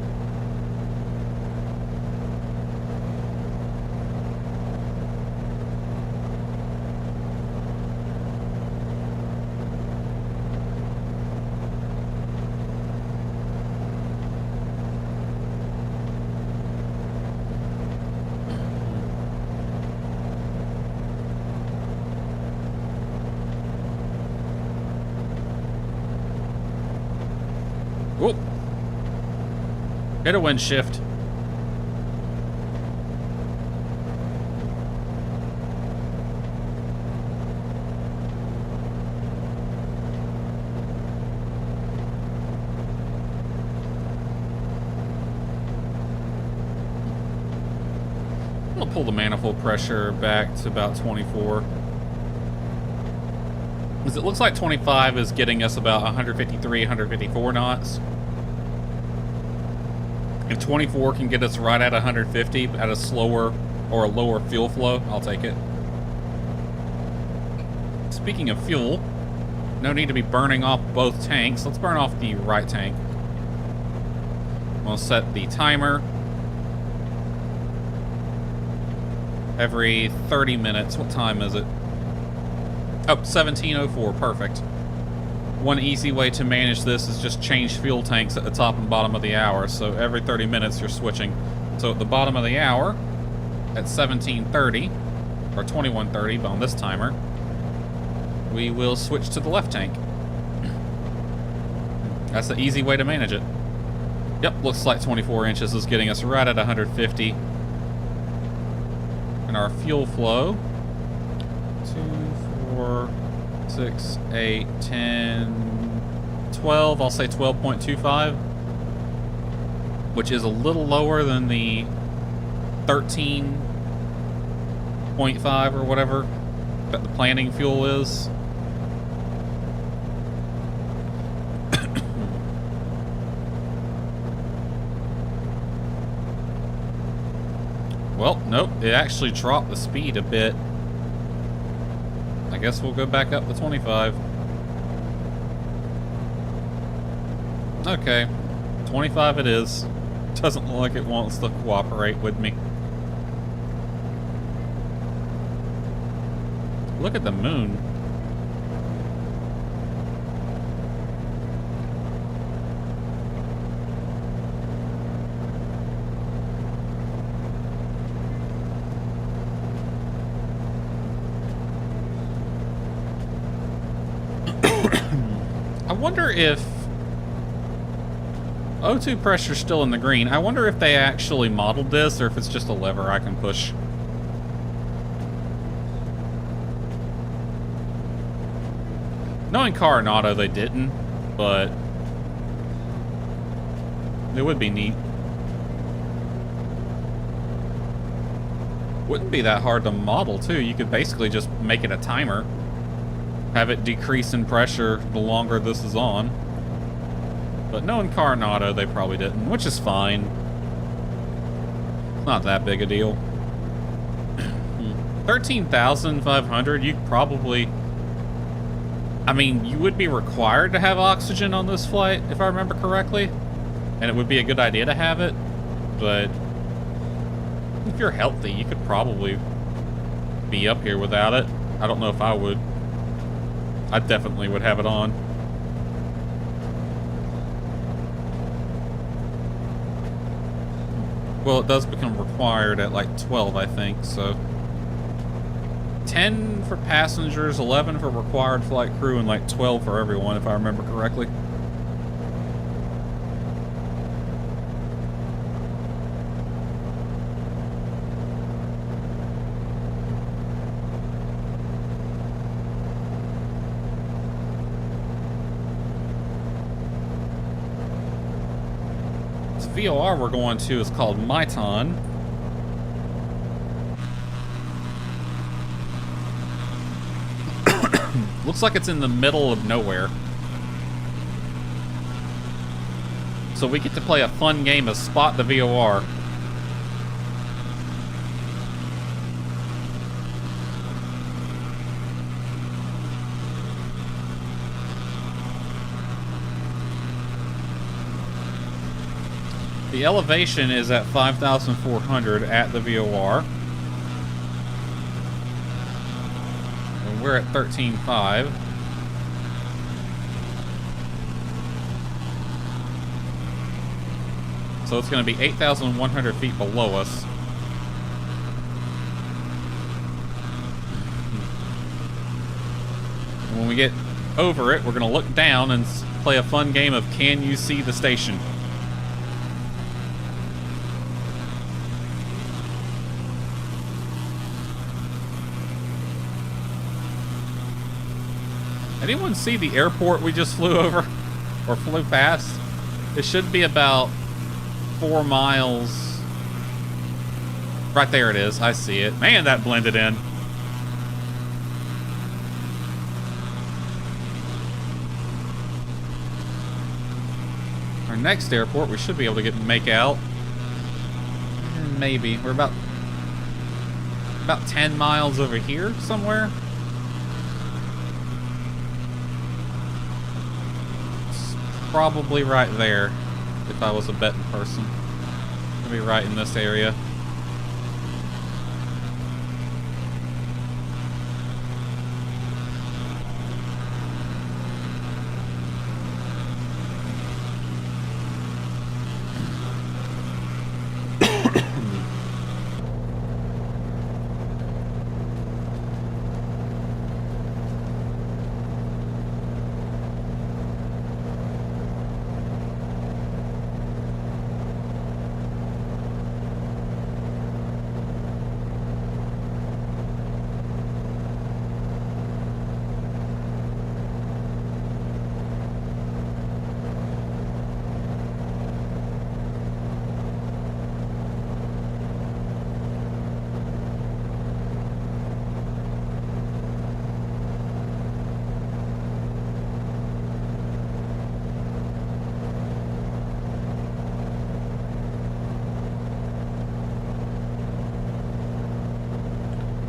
Whoop. Hit a wind shift. I'm gonna pull the manifold pressure back to about 24. Because it looks like 25 is getting us about 153, 154 knots. If 24 can get us right at 150 at a slower or a lower fuel flow, I'll take it. Speaking of fuel, no need to be burning off both tanks. Let's burn off the right tank. We'll set the timer every 30 minutes. What time is it? Oh, 17:04, perfect. One easy way to manage this is just change fuel tanks at the top and bottom of the hour. So every 30 minutes you're switching. So at the bottom of the hour, at 17:30, or 21:30 on this timer, we will switch to the left tank. That's the easy way to manage it. Yep, looks like 24 inches is getting us right at 150. And our fuel flow, 4, 6, 8, 10, 12. I'll say 12.25, which is a little lower than the 13.5 or whatever that the planning fuel is. Well, nope, it actually dropped the speed a bit. I guess we'll go back up to 25. Okay, 25 it is. Doesn't look like it wants to cooperate with me. Look at the moon. I wonder if O2 pressure's still in the green. I wonder if they actually modeled this or if it's just a lever I can push. Knowing Coronado, they didn't, but it would be neat. Wouldn't be that hard to model, too. You could basically just make it a timer. Have it decrease in pressure the longer this is on. But knowing Coronado, they probably didn't, which is fine. It's not that big a deal. 13,500, you probably... I mean, you would be required to have oxygen on this flight, if I remember correctly. And it would be a good idea to have it. But if you're healthy, you could probably be up here without it. I don't know if I would. I definitely would have it on. Well, it does become required at like 12, I think, so 10 for passengers, 11 for required flight crew, and like 12 for everyone, if I remember correctly. VOR we're going to is called Maitan. Looks like it's in the middle of nowhere. So we get to play a fun game of Spot the VOR. The elevation is at 5,400 at the VOR. And we're at 13.5. So it's going to be 8,100 feet below us. And when we get over it, we're going to look down and play a fun game of Can You See the Station? Anyone see the airport we just flew over? Or flew past? It should be about 4 miles. Right there it is. I see it. Man, that blended in. Our next airport, we should be able to make out. Maybe. We're about 10 miles over here somewhere. Probably right there, if I was a betting person. It'll be right in this area.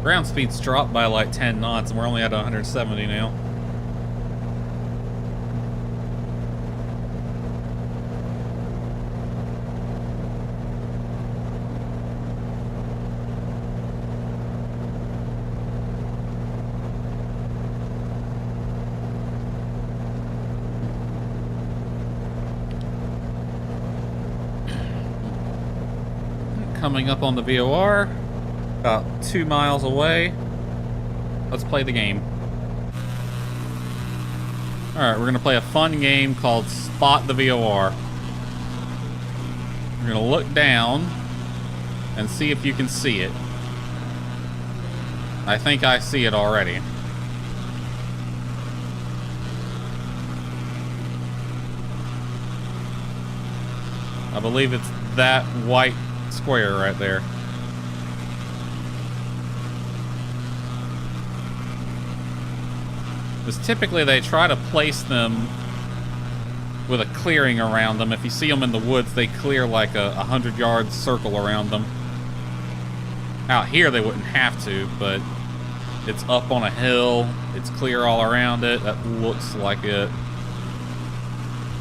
Ground speed's dropped by like 10 knots, and we're only at 170 now. Coming up on the VOR. About 2 miles away. Let's play the game. Alright, we're going to play a fun game called Spot the VOR. We're going to look down and see if you can see it. I think I see it already. I believe it's that white square right there. Because typically they try to place them with a clearing around them. If you see them in the woods, they clear like a 100-yard circle around them. Out here they wouldn't have to, but it's up on a hill. It's clear all around it. That looks like it.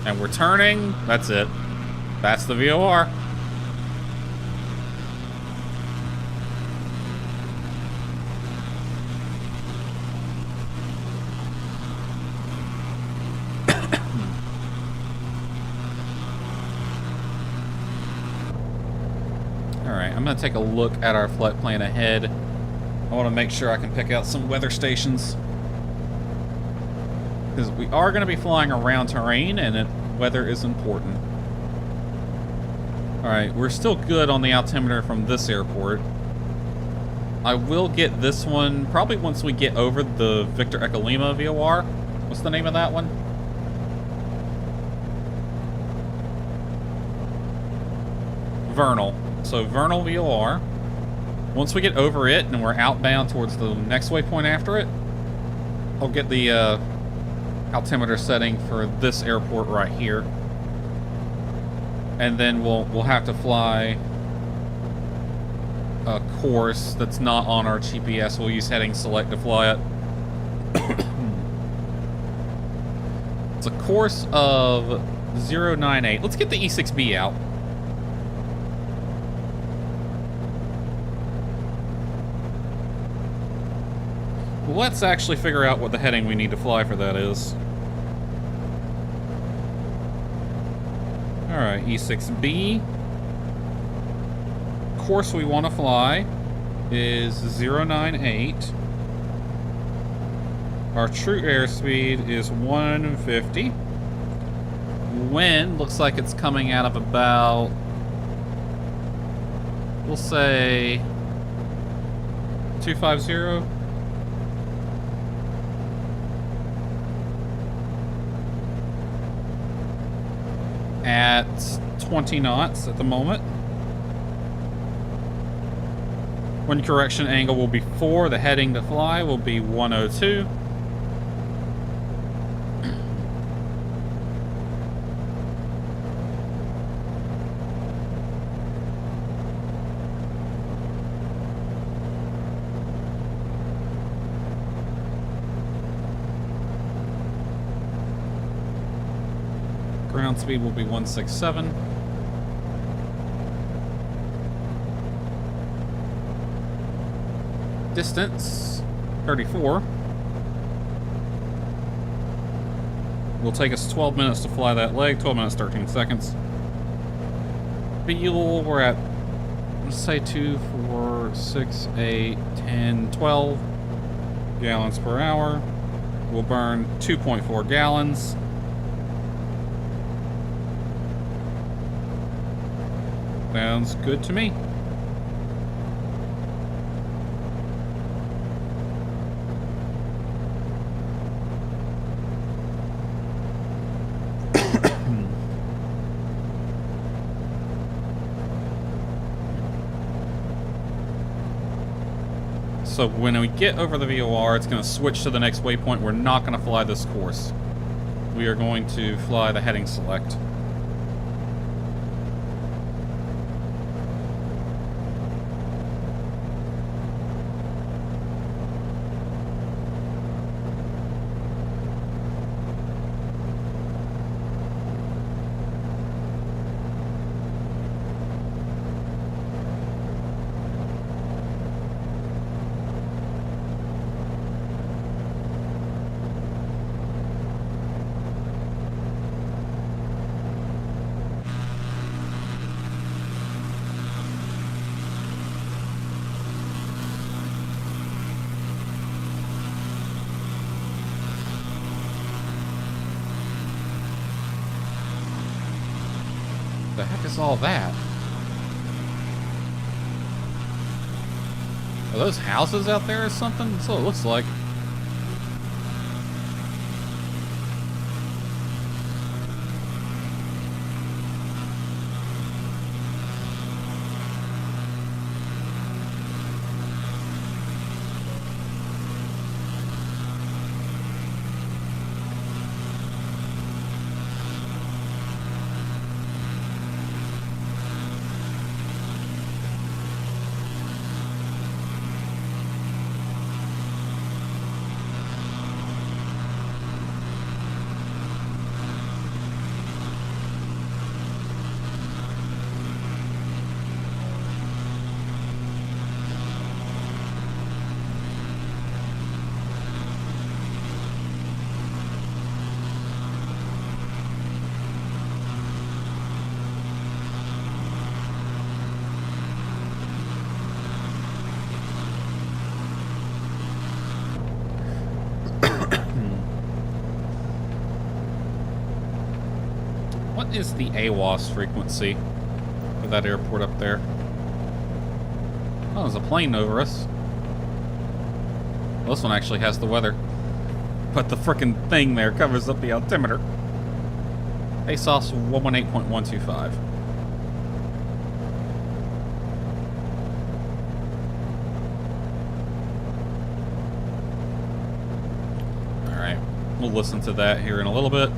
And we're turning. That's it. That's the VOR. I'm going to take a look at our flight plan ahead. I want to make sure I can pick out some weather stations. Because we are going to be flying around terrain, and weather is important. Alright, we're still good on the altimeter from this airport. I will get this one probably once we get over the Victor Echo Lima VOR. What's the name of that one? Vernal. So Vernal VOR. Once we get over it and we're outbound towards the next waypoint after it, I'll get the altimeter setting for this airport right here. And then we'll have to fly a course that's not on our GPS. We'll use heading select to fly it. It's a course of 098. Let's get the E6B out. let's actually figure out what the heading we need to fly for that is. Alright, E6B. Course we want to fly is 098. Our true airspeed is 150. Wind looks like it's coming out of about, we'll say 250. At 20 knots at the moment. Wind correction angle will be 4. The heading to fly will be 102. Ground speed will be 167. Distance 34. Will take us 12 minutes to fly that leg, 12 minutes 13 seconds. Fuel, we're at, let's say 2, 4, 6, 8, 10, 12 gallons per hour. We'll burn 2.4 gallons. Sounds good to me. So when we get over the VOR, it's going to switch to the next waypoint. We're not going to fly this course. We are going to fly the heading select. The heck is all that? Are those houses out there or something? That's what it looks like. What is the AWAS frequency for that airport up there? Oh, there's a plane over us. Well, this one actually has the weather. But the frickin' thing there covers up the altimeter. ASOS 118.125. Alright, we'll listen to that here in a little bit.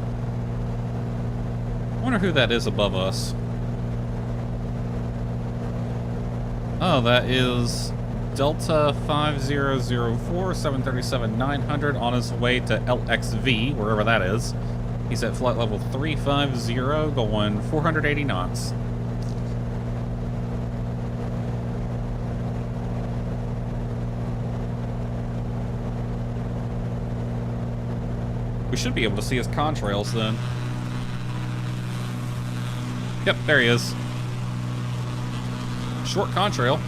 I wonder who that is above us. Oh, that is Delta 5004 737-900 on his way to LXV, wherever that is. He's at flight level 350, going 480 knots. We should be able to see his contrails then. Yep, there he is. Short contrail.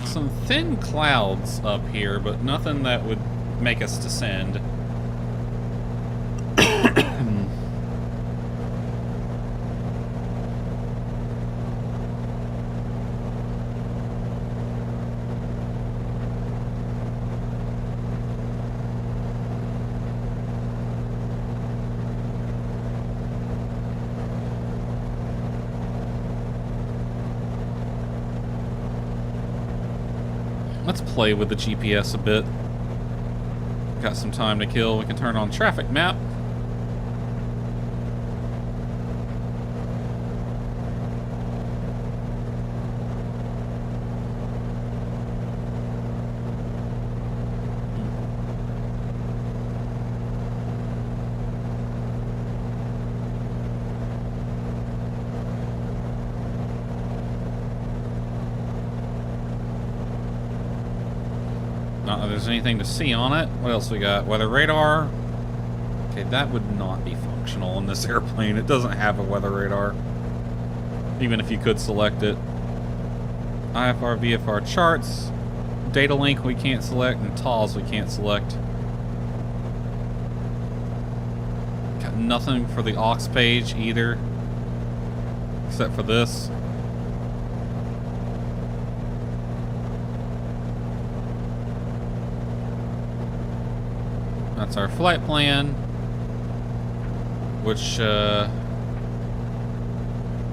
Some thin clouds up here, but nothing that would make us descend. Let's play with the GPS a bit. Got some time to kill. We can turn on traffic map. Not that there's anything to see on it. What else we got? Weather radar. Okay, that would not be functional in this airplane. It doesn't have a weather radar. Even if you could select it. IFR, VFR charts. Data link we can't select, and TALs we can't select. Got nothing for the aux page either. Except for this. That's our flight plan, which,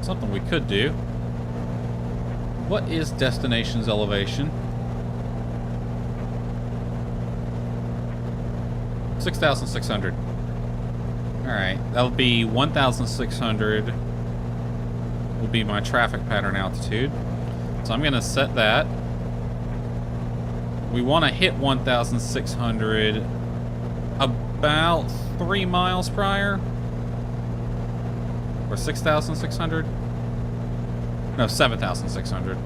something we could do. What is destination's elevation? 6,600. Alright, that'll be 1,600 will be my traffic pattern altitude. So I'm gonna set that. We want to hit 1,600 about 3 miles prior. Or 6,600? No, 7,600.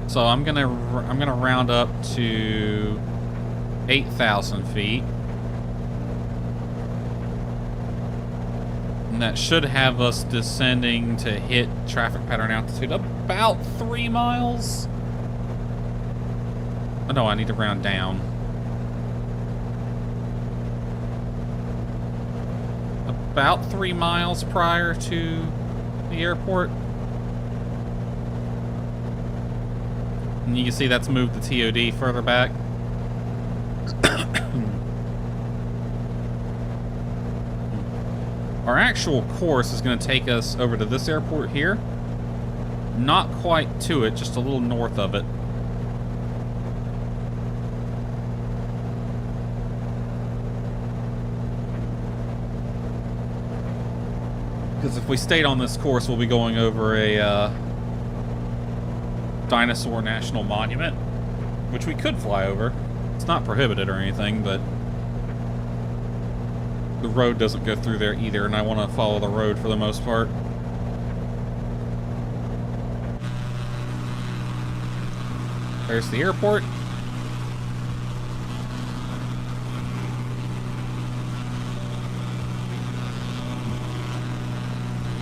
So I'm gonna round up to 8,000 feet. And that should have us descending to hit traffic pattern altitude about 3 miles. Oh no, I need to round down. About 3 miles prior to the airport. And you can see that's moved the TOD further back. Our actual course is going to take us over to this airport here. Not quite to it, just a little north of it. Because if we stayed on this course, we'll be going over a dinosaur national monument, which we could fly over. It's not prohibited or anything, but the road doesn't go through there either, and I want to follow the road for the most part. There's the airport.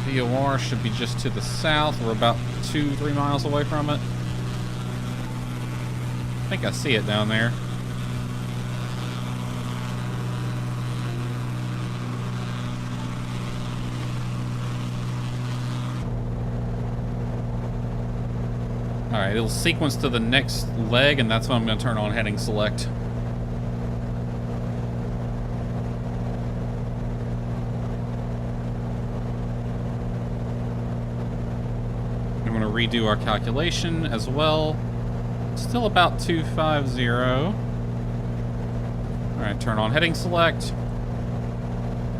VOR should be just to the south. We're about 2-3 miles away from it. I think I see it down there. Alright, it'll sequence to the next leg, and that's when I'm going to turn on heading select. I'm going to redo our calculation as well. Still about 250. Alright, turn on heading select.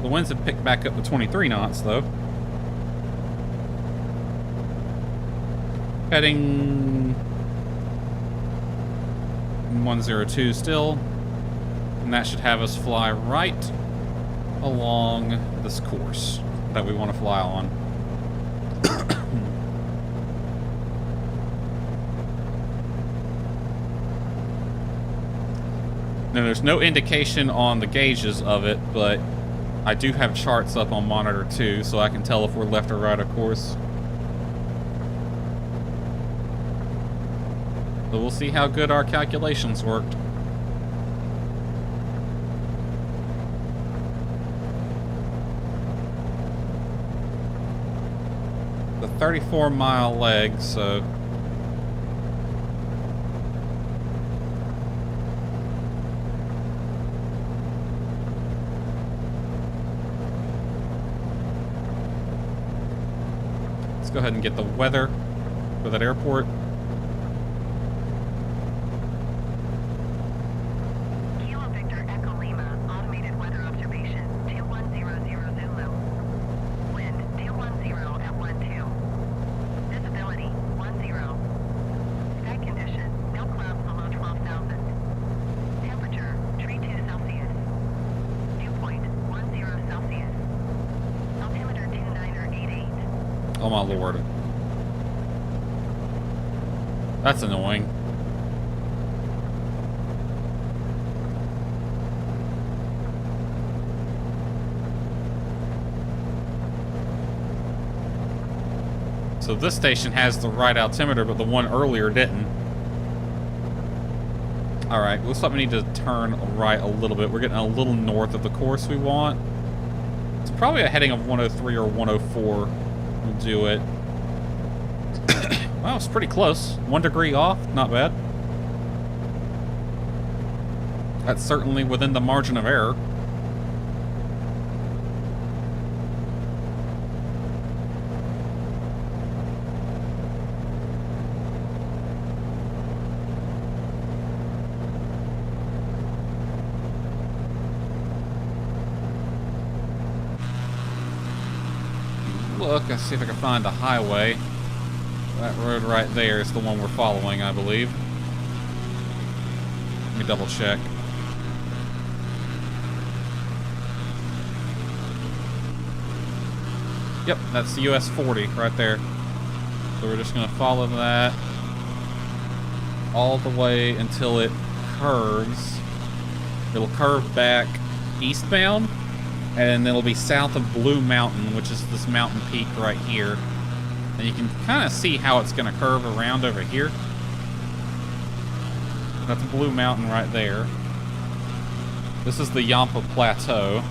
The winds have picked back up to 23 knots, though. Heading 102 still. And that should have us fly right along this course that we want to fly on. Now, there's no indication on the gauges of it, but I do have charts up on monitor 2, so I can tell if we're left or right of course. So we'll see how good our calculations worked. The 34-mile leg, so let's go ahead and get the weather for that airport. Kilo Victor Echo Lima, automated weather observation, 2100 Zulu. Wind, 210 at 12. Visibility, 10. Sky condition, no clouds below 12,000. Temperature, 32 Celsius. Dew point, 10 Celsius. Altimeter 2988. Oh my lord. That's annoying. So this station has the right altimeter, but the one earlier didn't. Alright, looks like we need to turn right a little bit. We're getting a little north of the course we want. It's probably a heading of 103 or 104 will do it. Well, it's pretty close. 1 degree off, not bad. That's certainly within the margin of error. Look, let's see if I can find the highway. That road right there is the one we're following, I believe. Let me double check. Yep, that's the US 40 right there. So we're just gonna follow that all the way until it curves. It'll curve back eastbound, and it'll be south of Blue Mountain, which is this mountain peak right here. And you can kind of see how it's going to curve around over here. That's Blue Mountain right there. This is the Yampa Plateau.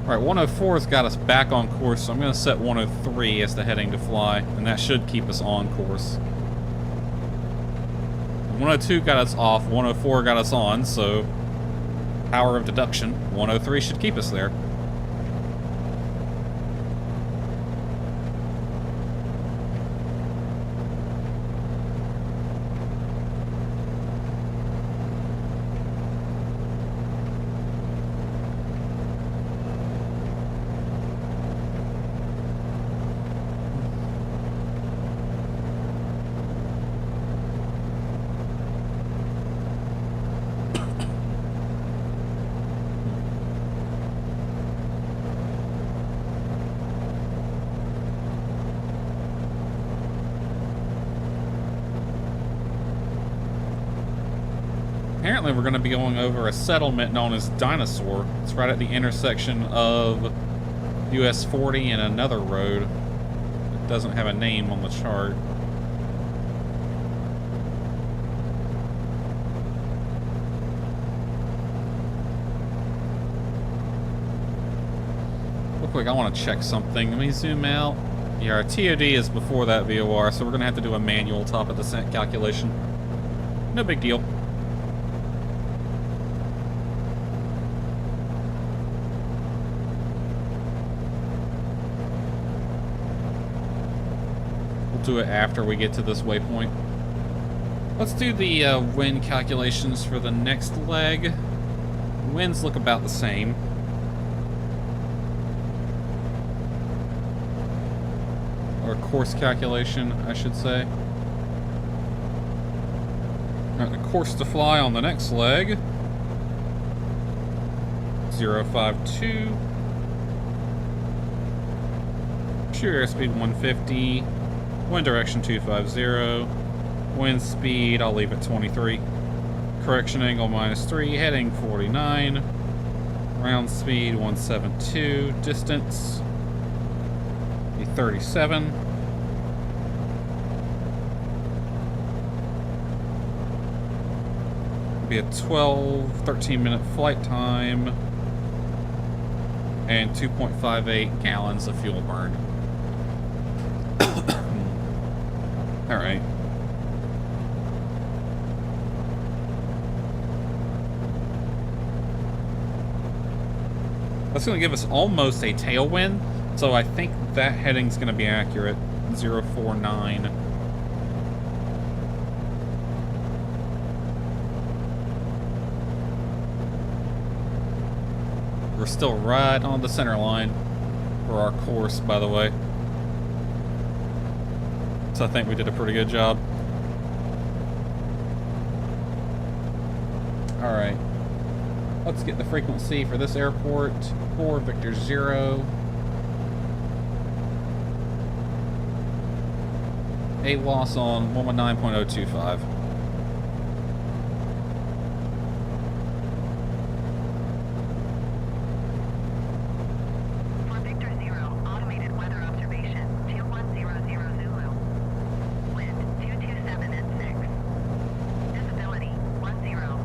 Alright, 104's got us back on course, so I'm going to set 103 as the heading to fly, and that should keep us on course. 102 got us off, 104 got us on, so power of deduction, 103 should keep us there. Apparently we're going to be going over a settlement known as Dinosaur. It's right at the intersection of US 40 and another road. It doesn't have a name on the chart. Real quick, I want to check something. Let me zoom out. Yeah, our TOD is before that VOR, so we're going to have to do a manual top of descent calculation. No big deal. We'll do it after we get to this waypoint. Let's do the wind calculations for the next leg. Winds look about the same. Or course calculation, I should say. Alright, the course to fly on the next leg. 052. Shear airspeed 150. Wind direction 250. Wind speed, I'll leave it 23. Correction angle -3. Heading 49. Ground speed 172. Distance 37. Be a 13 minute flight time and 2.58 gallons of fuel burned. All right. That's going to give us almost a tailwind. So I think that heading's going to be accurate. 049. We're still right on the center line for our course, by the way. So I think we did a pretty good job. Alright. Let's get the frequency for this airport. 4 Victor 0. A loss on 119.025. For Victor 0, automated weather observation, 2100 Zulu. Wind 227 at 6. Visibility 10.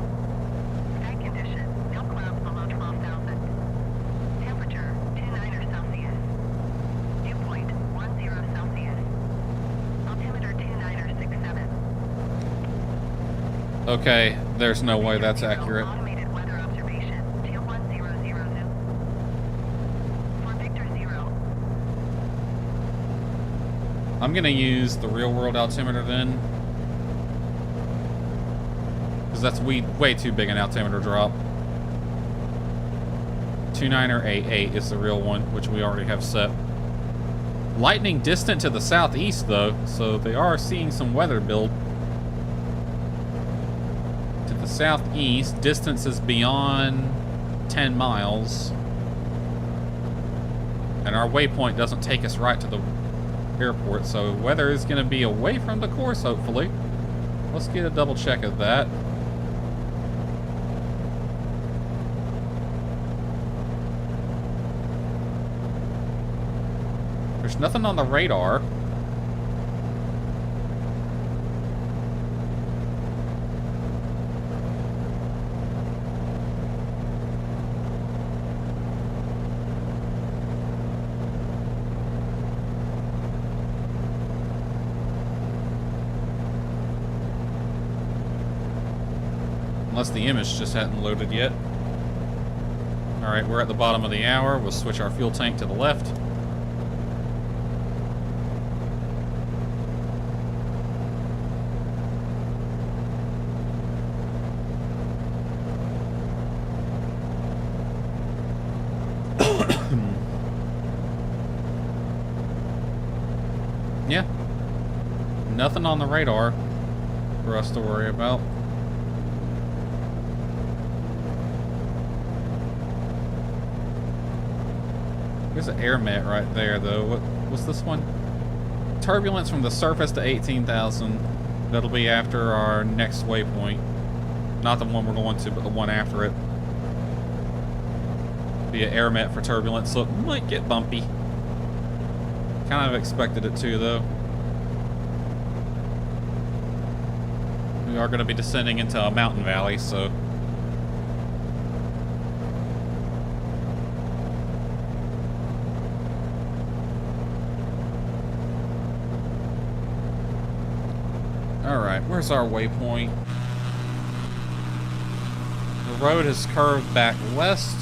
Sky condition, no clouds below 12,000. Temperature 29 Celsius. Dew point 10 Celsius. Altimeter 2967. Okay, there's no way that's accurate. Automated weather observation, 2100 Zulu. For Victor 0. I'm gonna use the real world altimeter then. Because that's way too big an altimeter drop. 2988 is the real one, which we already have set. Lightning distant to the southeast though, so they are seeing some weather build. To the southeast, distance is beyond 10 miles. And our waypoint doesn't take us right to the airport, so weather is going to be away from the course, hopefully. Let's get a double check of that. There's nothing on the radar. Unless the image just hadn't loaded yet. Alright, we're at the bottom of the hour. We'll switch our fuel tank to the left. Yeah. Nothing on the radar for us to worry about. There's an air mat right there, though. What's this one? Turbulence from the surface to 18,000. That'll be after our next waypoint. Not the one we're going to, but the one after it. Be an air met for turbulence, so it might get bumpy. Kind of expected it to, though. We are going to be descending into a mountain valley, so... Alright, where's our waypoint? The road has curved back west.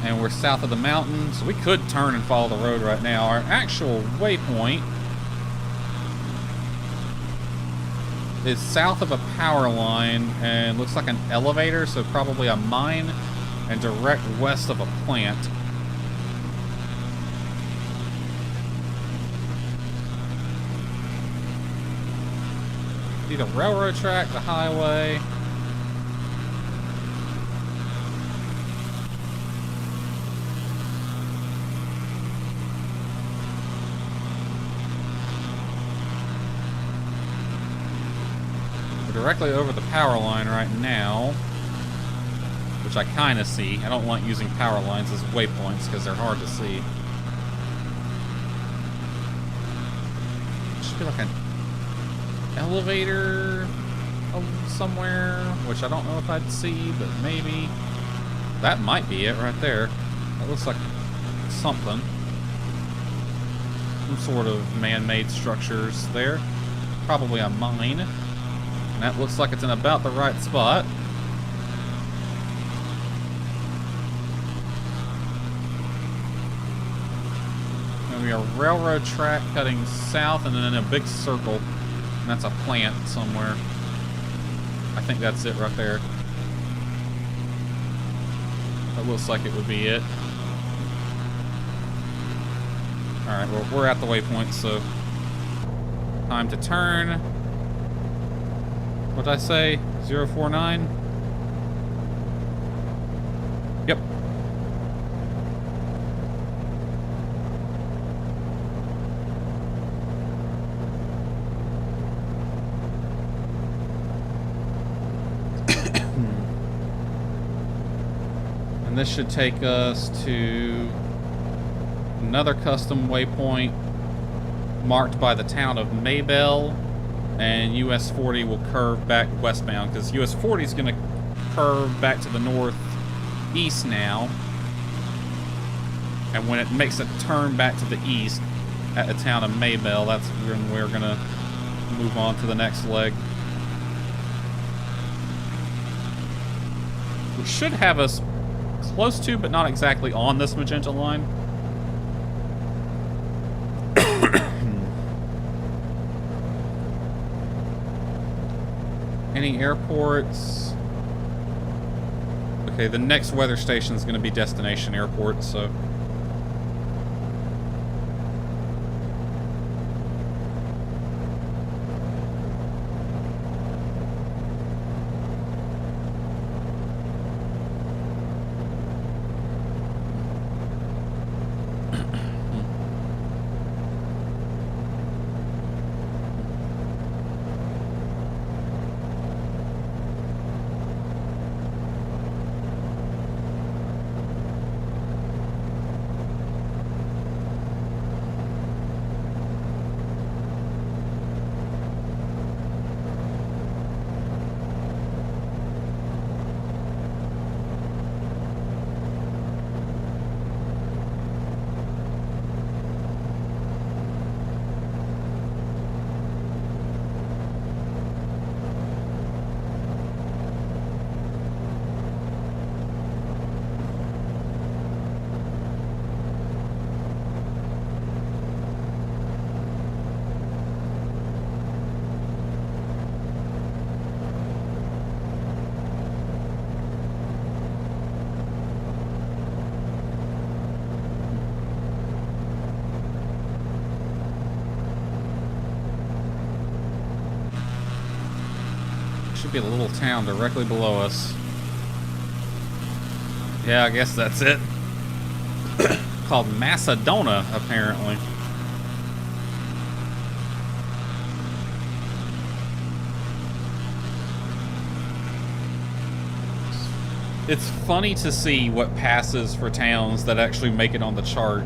And we're south of the mountains. We could turn and follow the road right now. Our actual waypoint is south of a power line and looks like an elevator, so probably a mine, and direct west of a plant. See the railroad track, the highway. We're directly over the power line right now, which I kind of see. I don't like using power lines as waypoints because they're hard to see. Should be like an elevator somewhere, which I don't know if I'd see, but maybe. That might be it right there. That looks like something. Some sort of man-made structures there. Probably a mine. And that looks like it's in about the right spot. There'll be a railroad track cutting south and then a big circle. And that's a plant somewhere. I think that's it right there. That looks like it would be it. Alright, well, we're at the waypoint, so time to turn. What'd I say? 049? Yep. And this should take us to another custom waypoint marked by the town of Maybell, and US 40 will curve back westbound because US 40 is going to curve back to the northeast now, and when it makes a turn back to the east at the town of Maybell, that's when we're going to move on to the next leg, which should have us close to, but not exactly on this magenta line. Any airports? Okay, the next weather station is going to be destination airport, so... Should be a little town directly below us. Yeah, I guess that's it. Called Macedonia, apparently. it's funny to see what passes for towns that actually make it on the chart.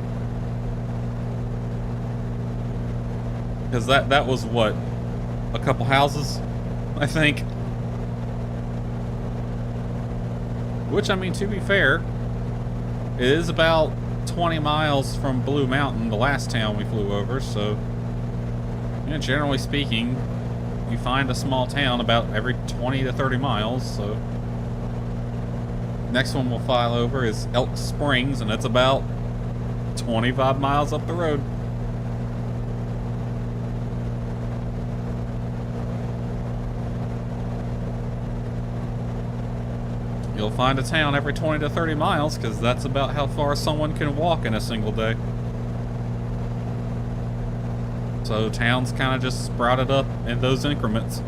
Because that was what, a couple houses, I think. Which, I mean, to be fair, it is about 20 miles from Blue Mountain, the last town we flew over, so, you know, generally speaking, you find a small town about every 20 to 30 miles, so. Next one we'll fly over is Elk Springs, and it's about 25 miles up the road. You'll find a town every 20 to 30 miles, because that's about how far someone can walk in a single day. So towns kind of just sprouted up in those increments.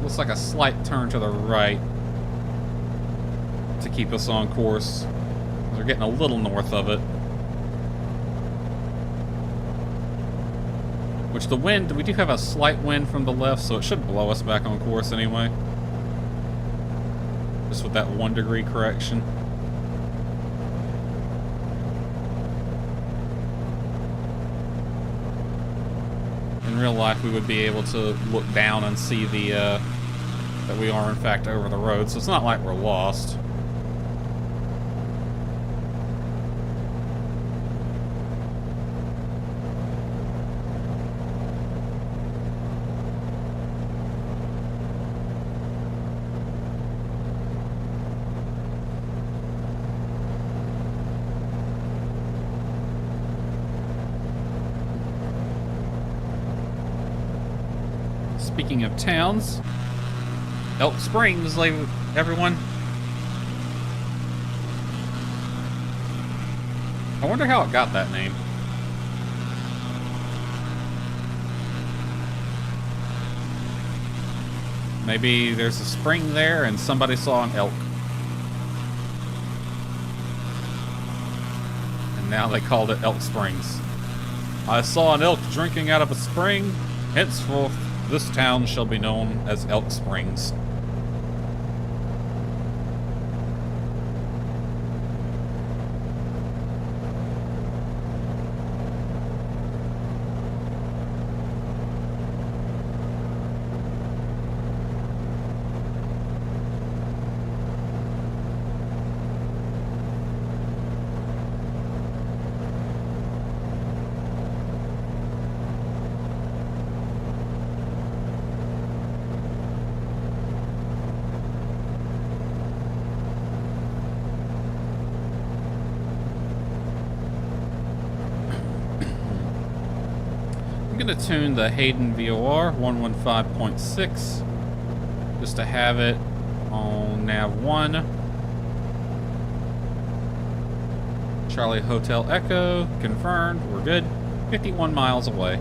Looks like a slight turn to the right to keep us on course. We're getting a little north of it. Which the wind, we do have a slight wind from the left, so it should blow us back on course anyway. Just with that 1 degree correction. In real life, we would be able to look down and see the that we are in fact over the road, so it's not like we're lost. Speaking of towns, Elk Springs, like everyone. I wonder how it got that name. Maybe there's a spring there and somebody saw an elk. And now they called it Elk Springs. I saw an elk drinking out of a spring. Henceforth, this town shall be known as Elk Springs. I'm going to tune the Hayden VOR 115.6 just to have it on nav 1. Charlie Hotel Echo, confirmed, we're good. 51 miles away.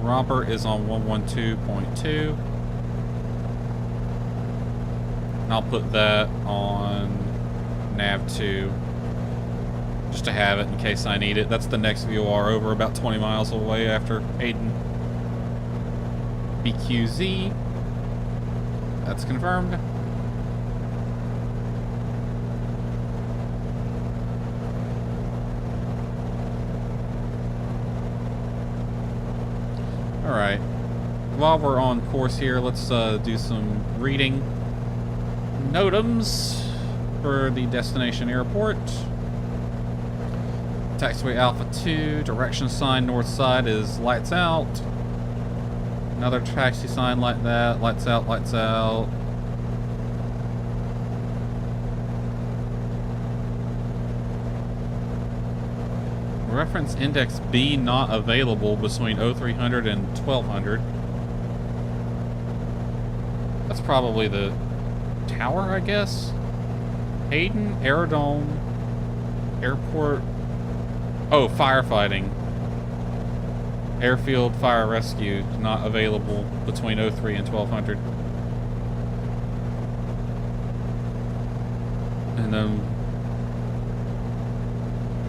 Romper is on 112.2. And I'll put that on nav 2. Just to have it in case I need it. That's the next VOR over, about 20 miles away after Hayden. BQZ. That's confirmed. Alright. While we're on course here, let's do some reading. Notams for the destination airport. Taxiway Alpha 2, direction sign north side is lights out. Another taxi sign like that, lights out, lights out. Reference index B not available between 0300 and 1200. That's probably the tower, I guess. Hayden, Aerodome, Airport. Oh, firefighting. Airfield fire rescue not available between 03 and 1200. And then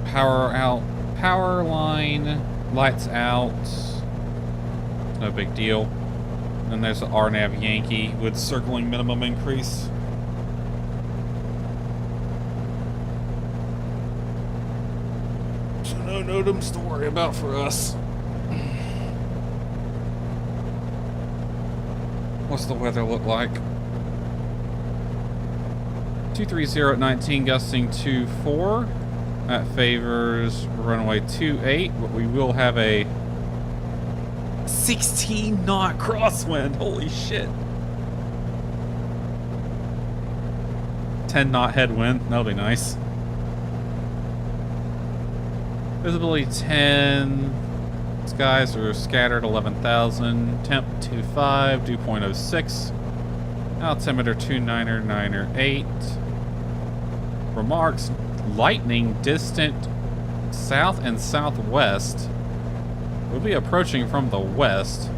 power out, power line, lights out. No big deal. And there's the RNAV Yankee with circling minimum increase. So no notams to worry about for us. What's the weather look like? 230 at 19, gusting 2-4. That favors runway 28, but we will have a 16 knot crosswind. Holy shit. 10 knot headwind. That'll be nice. Visibility 10. Skies are scattered 11,000. Temp 25. Dew point 06. Altimeter 29908. Remarks: lightning distant south and southwest. We'll be approaching from the west.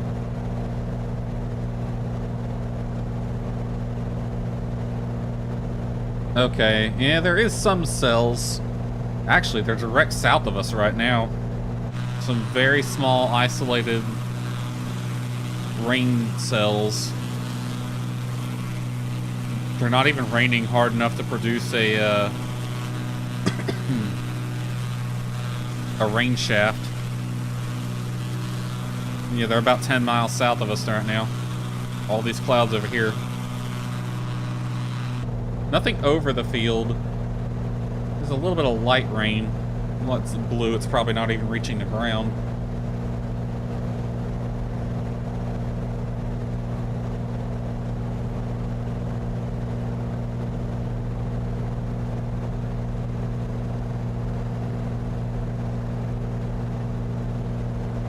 Okay, yeah, there is some cells. Actually, they're direct south of us right now. Some very small, isolated rain cells. They're not even raining hard enough to produce a rain shaft. Yeah, they're about 10 miles south of us right now. All these clouds over here. Nothing over the field. There's a little bit of light rain. Well, it's blue. It's probably not even reaching the ground.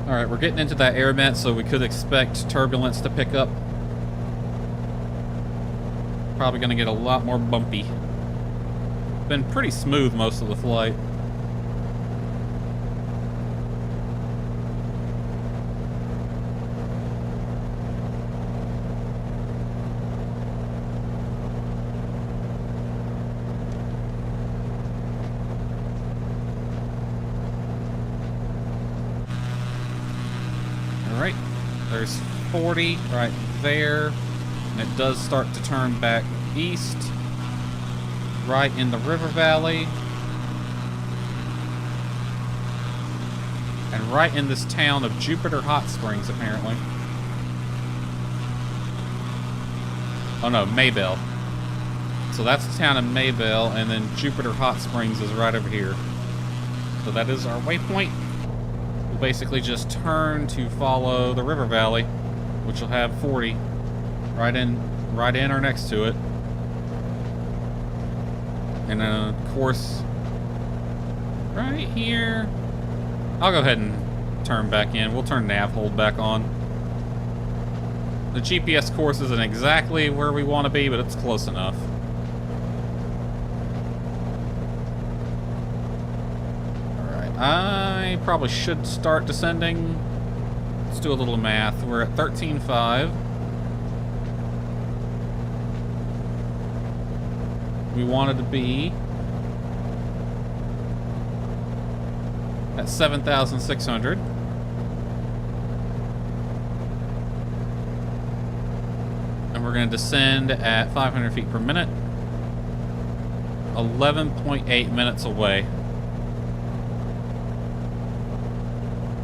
Alright, we're getting into that air vent, so we could expect turbulence to pick up. Probably going to get a lot more bumpy. Been pretty smooth most of the flight. Alright, there's 40 right there, and it does start to turn back east, right in the river valley, and right in this town of Jupiter Hot Springs, apparently. Oh no, Maybell. So that's the town of Maybell, and then Jupiter Hot Springs is right over here. So that is our waypoint. We'll basically just turn to follow the river valley, which will have 40 right in or next to it. And then, of course, right here, I'll go ahead and turn back in. We'll turn nav hold back on. The GPS course isn't exactly where we want to be, but it's close enough. Alright, I probably should start descending. Let's do a little math. We're at 13.5. We wanted to be at 7,600. And we're going to descend at 500 feet per minute. 11.8 minutes away.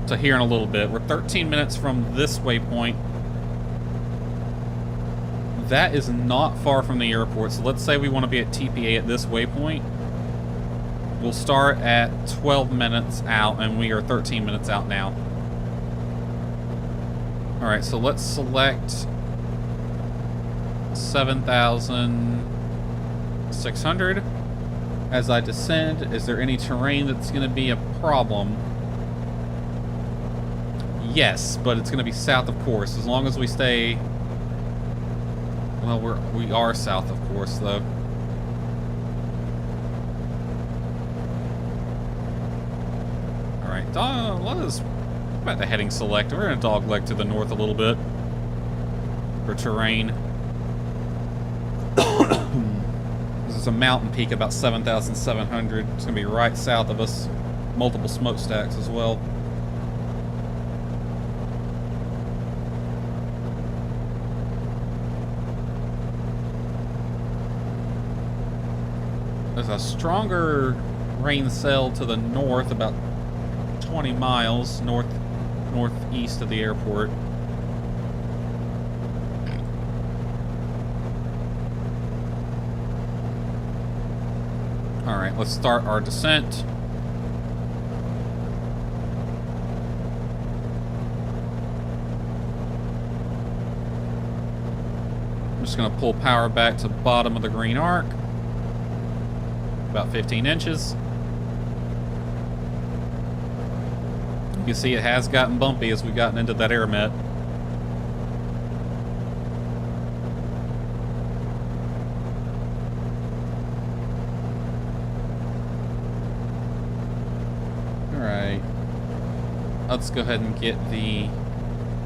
to here in a little bit. We're 13 minutes from this waypoint. That is not far from the airport. So let's say we want to be at TPA at this waypoint. We'll start at 12 minutes out, and we are 13 minutes out now. Alright, so let's select 7,600. As I descend, is there any terrain that's going to be a problem? Yes, but it's going to be south of course, as long as we stay... Well, we are south of course, though. Alright, let us... About the heading select. We're going to dogleg to the north a little bit for terrain. This is a mountain peak about 7,700. It's going to be right south of us. Multiple smokestacks as well. There's a stronger rain cell to the north, about 20 miles northeast of the airport. All right, let's start our descent. I'm just going to pull power back to the bottom of the green arc. About 15 inches. You can see it has gotten bumpy as we've gotten into that air met. Alright. Let's go ahead and get the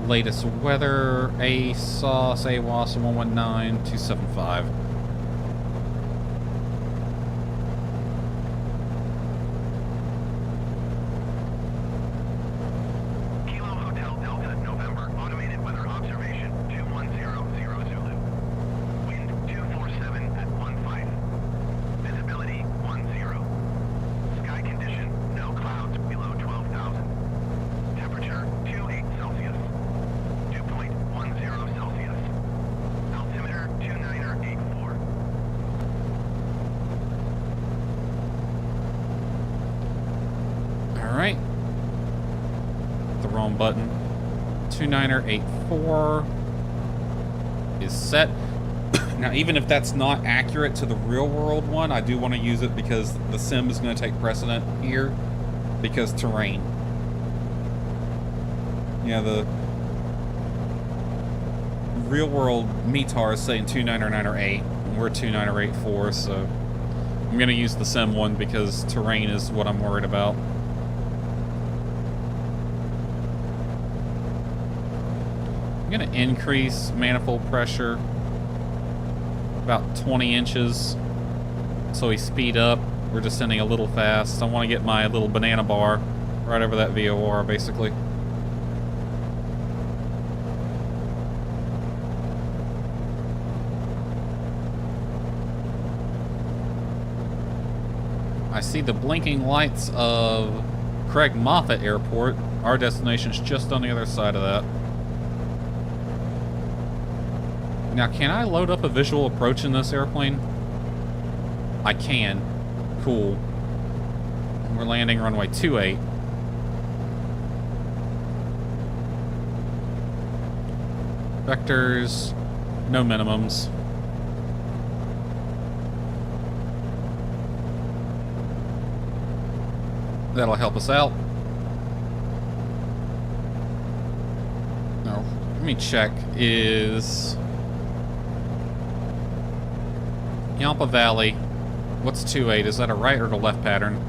latest weather. ASOS, AWOS 119-275. Alright. The wrong button. 2984 is set. Now, even if that's not accurate to the real world one, I do want to use it because the sim is going to take precedent here because terrain. Yeah, the real world METAR is saying 2998, and we're 2984, so I'm going to use the sim one because terrain is what I'm worried about. I'm going to increase manifold pressure about 20 inches so we speed up. We're descending a little fast. I want to get my little banana bar right over that VOR, basically. I see the blinking lights of Craig Moffett Airport. Our destination is just on the other side of that. Now, can I load up a visual approach in this airplane? I can. Cool. We're landing runway 28. Vectors, no minimums. That'll help us out. Now, let me check. Is Yampa Valley, what's 28? Is that a right or a left pattern?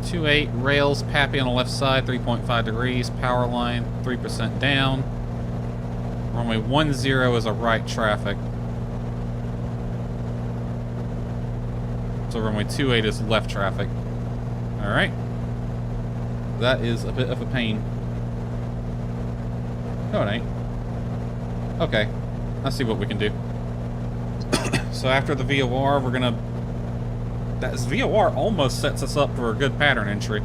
28, rails, Pappy on the left side, 3.5 degrees, power line, 3% down. Runway 10 is a right traffic. So runway 28 is left traffic. Alright. That is a bit of a pain. No, it ain't. Okay, let's see what we can do. So after the VOR, we're gonna That VOR almost sets us up for a good pattern entry.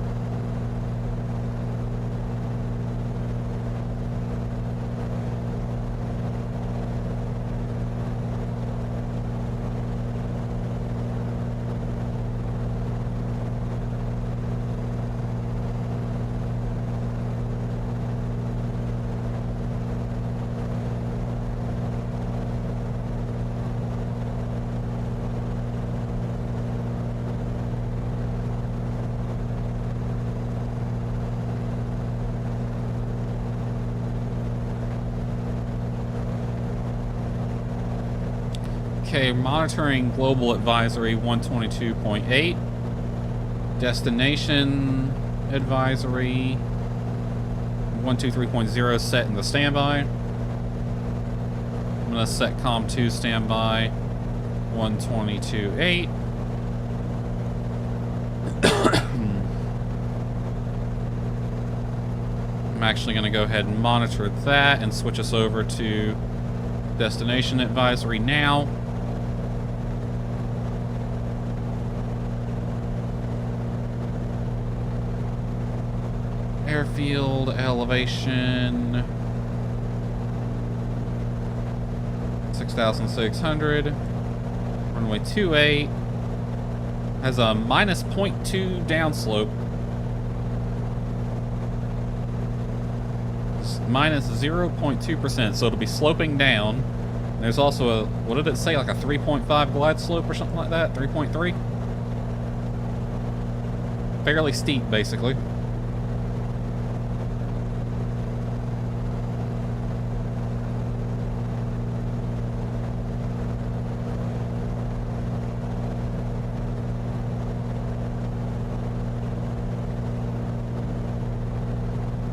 Okay, monitoring global advisory 122.8. Destination advisory 123.0 set in the standby. I'm gonna set COM 2 standby 122.8. I'm actually gonna go ahead and monitor that and switch us over to destination advisory now. Airfield elevation 6,600. Runway 28 has a minus 0.2 downslope. It's minus 0.2%, so it'll be sloping down. There's also a, what did it say, like a 3.5 glide slope or something like that? 3.3? Fairly steep, basically.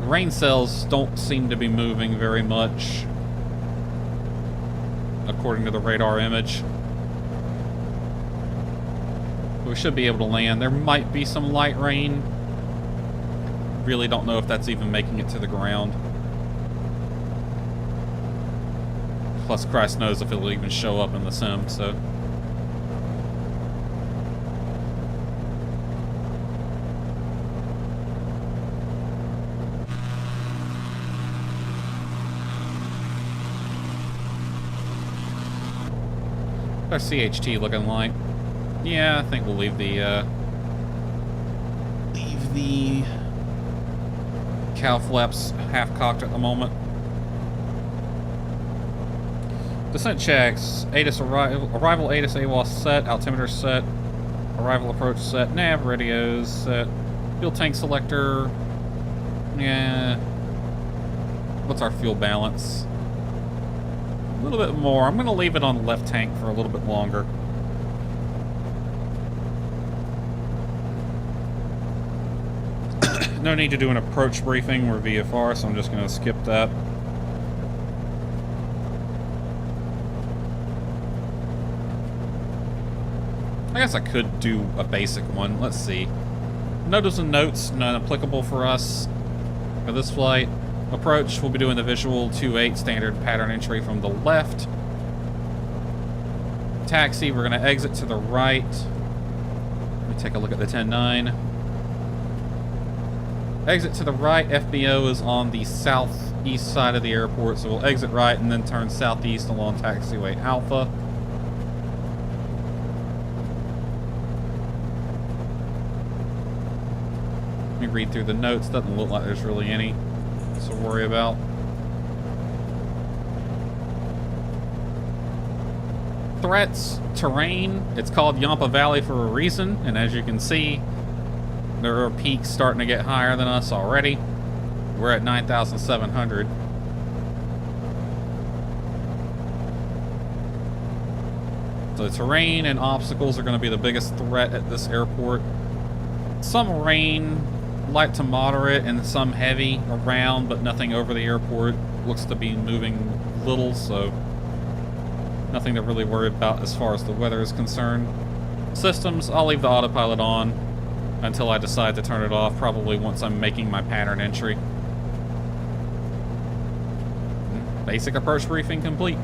Rain cells don't seem to be moving very much, according to the radar image. We should be able to land. There might be some light rain. Really don't know if that's even making it to the ground. Plus, Christ knows if it'll even show up in the sim, so... What's our CHT looking like? Yeah, I think we'll leave the cow flaps half-cocked at the moment. Descent checks. ATIS arrival ATIS AWOS set. Altimeter set. Arrival approach set. Nav radios set. Fuel tank selector. Yeah. What's our fuel balance? A little bit more. I'm going to leave it on the left tank for a little bit longer. No need to do an approach briefing. We're VFR, so I'm just going to skip that. I guess I could do a basic one. Let's see. Notice and notes, none applicable for us for this flight. Approach, we'll be doing the visual 2.8 standard pattern entry from the left. Taxi, we're going to exit to the right. Let me take a look at the 10-9. Exit to the right. FBO is on the southeast side of the airport, so we'll exit right and then turn southeast along taxiway Alpha. Let me read through the notes. Doesn't look like there's really any to worry about. Threats, terrain. It's called Yampa Valley for a reason, and as you can see, there are peaks starting to get higher than us already. We're at 9,700. So terrain and obstacles are going to be the biggest threat at this airport. Some rain, light to moderate, and some heavy around, but nothing over the airport. Looks to be moving little, so nothing to really worry about as far as the weather is concerned. Systems, I'll leave the autopilot on until I decide to turn it off, probably once I'm making my pattern entry. Basic approach briefing complete.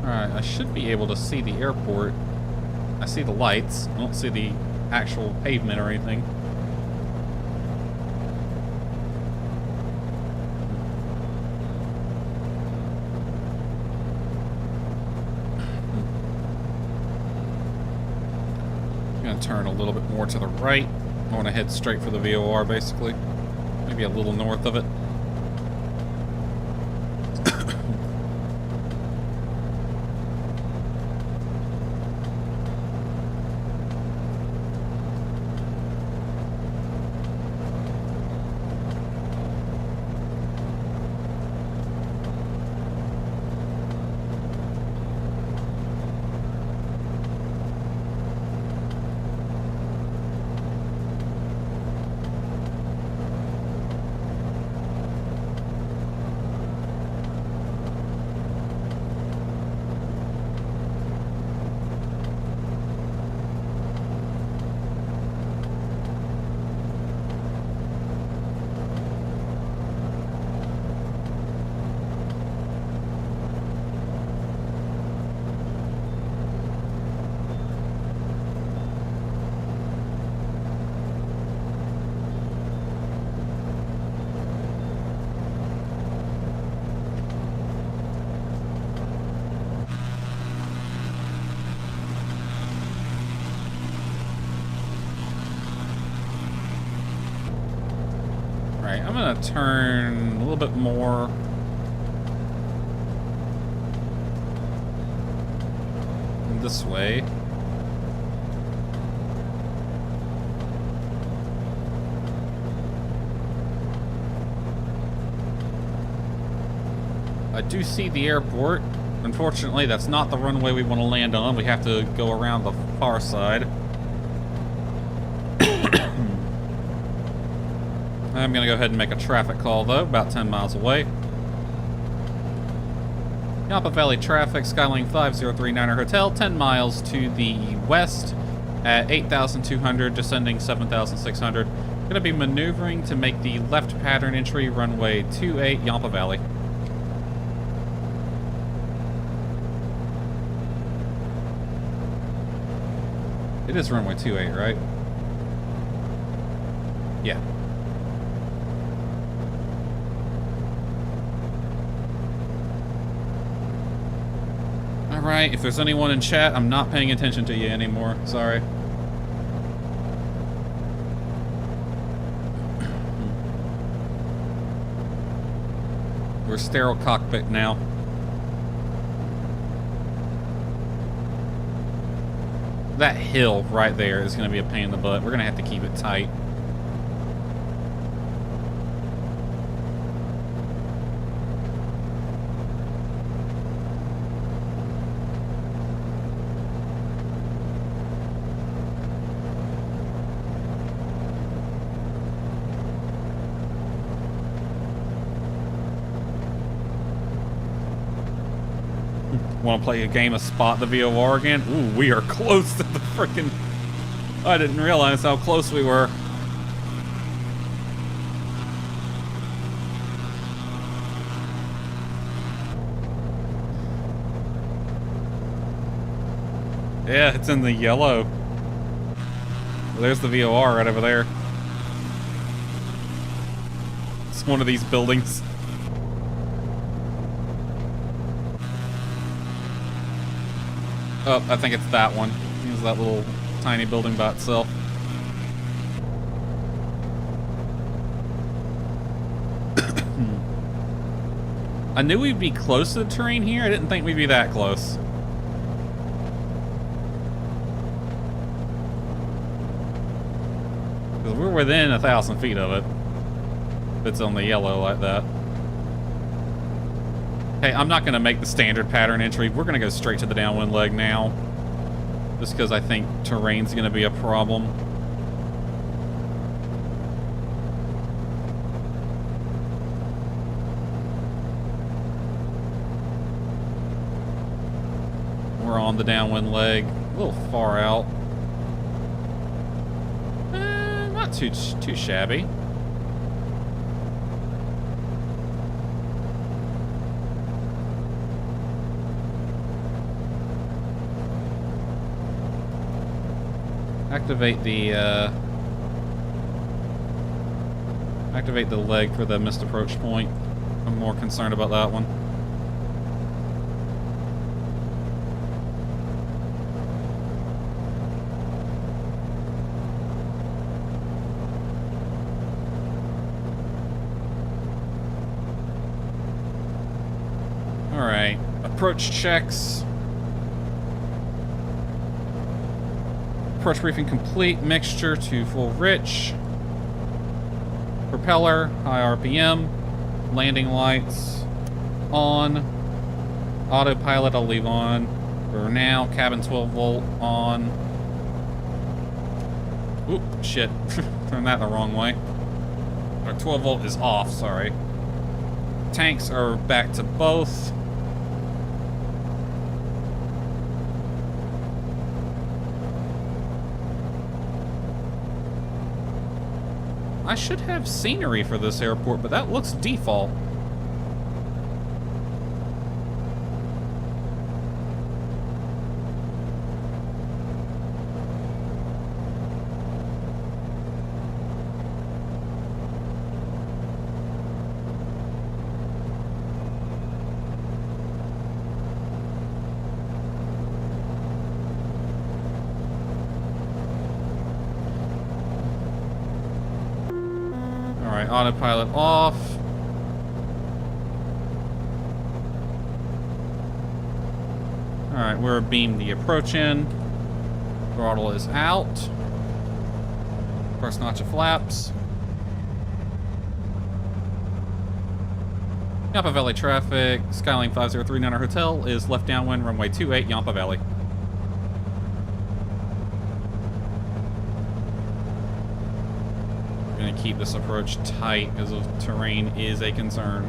Alright, I should be able to see the airport. I see the lights. I don't see the actual pavement or anything. I'm gonna turn a little bit more to the right. I want to head straight for the VOR, basically. Maybe a little north of it. Right, I'm gonna turn a little bit more this way. I do see the airport. Unfortunately, that's not the runway we want to land on. We have to go around the far side. I'm going to go ahead and make a traffic call, though, about 10 miles away. Yampa Valley traffic, Skyline 5039er Hotel, 10 miles to the west at 8,200, descending 7,600. Going to be maneuvering to make the left pattern entry, runway 28, Yampa Valley. It is runway 28, right? Yeah. Alright, if there's anyone in chat, I'm not paying attention to you anymore. Sorry. We're sterile cockpit now. That hill right there is going to be a pain in the butt. We're going to have to keep it tight. Want to play a game of Spot the VOR again? Ooh, we are close to the freaking... I didn't realize how close we were. Yeah, it's in the yellow. There's the VOR right over there. It's one of these buildings. Oh, I think it's that one. It's that little tiny building by itself. I knew we'd be close to the terrain here. I didn't think we'd be that close. Because we're within 1,000 feet of it. If it's on the yellow like that. Hey, I'm not going to make the standard pattern entry. We're going to go straight to the downwind leg now. Just because I think terrain's going to be a problem. We're on the downwind leg. A little far out. Not too shabby. Activate the leg for the missed approach point. I'm more concerned about that one. Alright, approach checks. Approach briefing complete, mixture to full rich. Propeller, high RPM. Landing lights on. Autopilot I'll leave on for now. Cabin 12 volt on. Oop, shit. Turned that the wrong way. Our 12 volt is off, sorry. Tanks are back to both. I should have scenery for this airport, but that looks default. Alright, autopilot off. Alright, we're beamed the approach in. Throttle is out. First notch of flaps. Yampa Valley traffic. Skyline 5039 Hotel is left downwind, runway 28, Yampa Valley. Keep this approach tight because of terrain is a concern.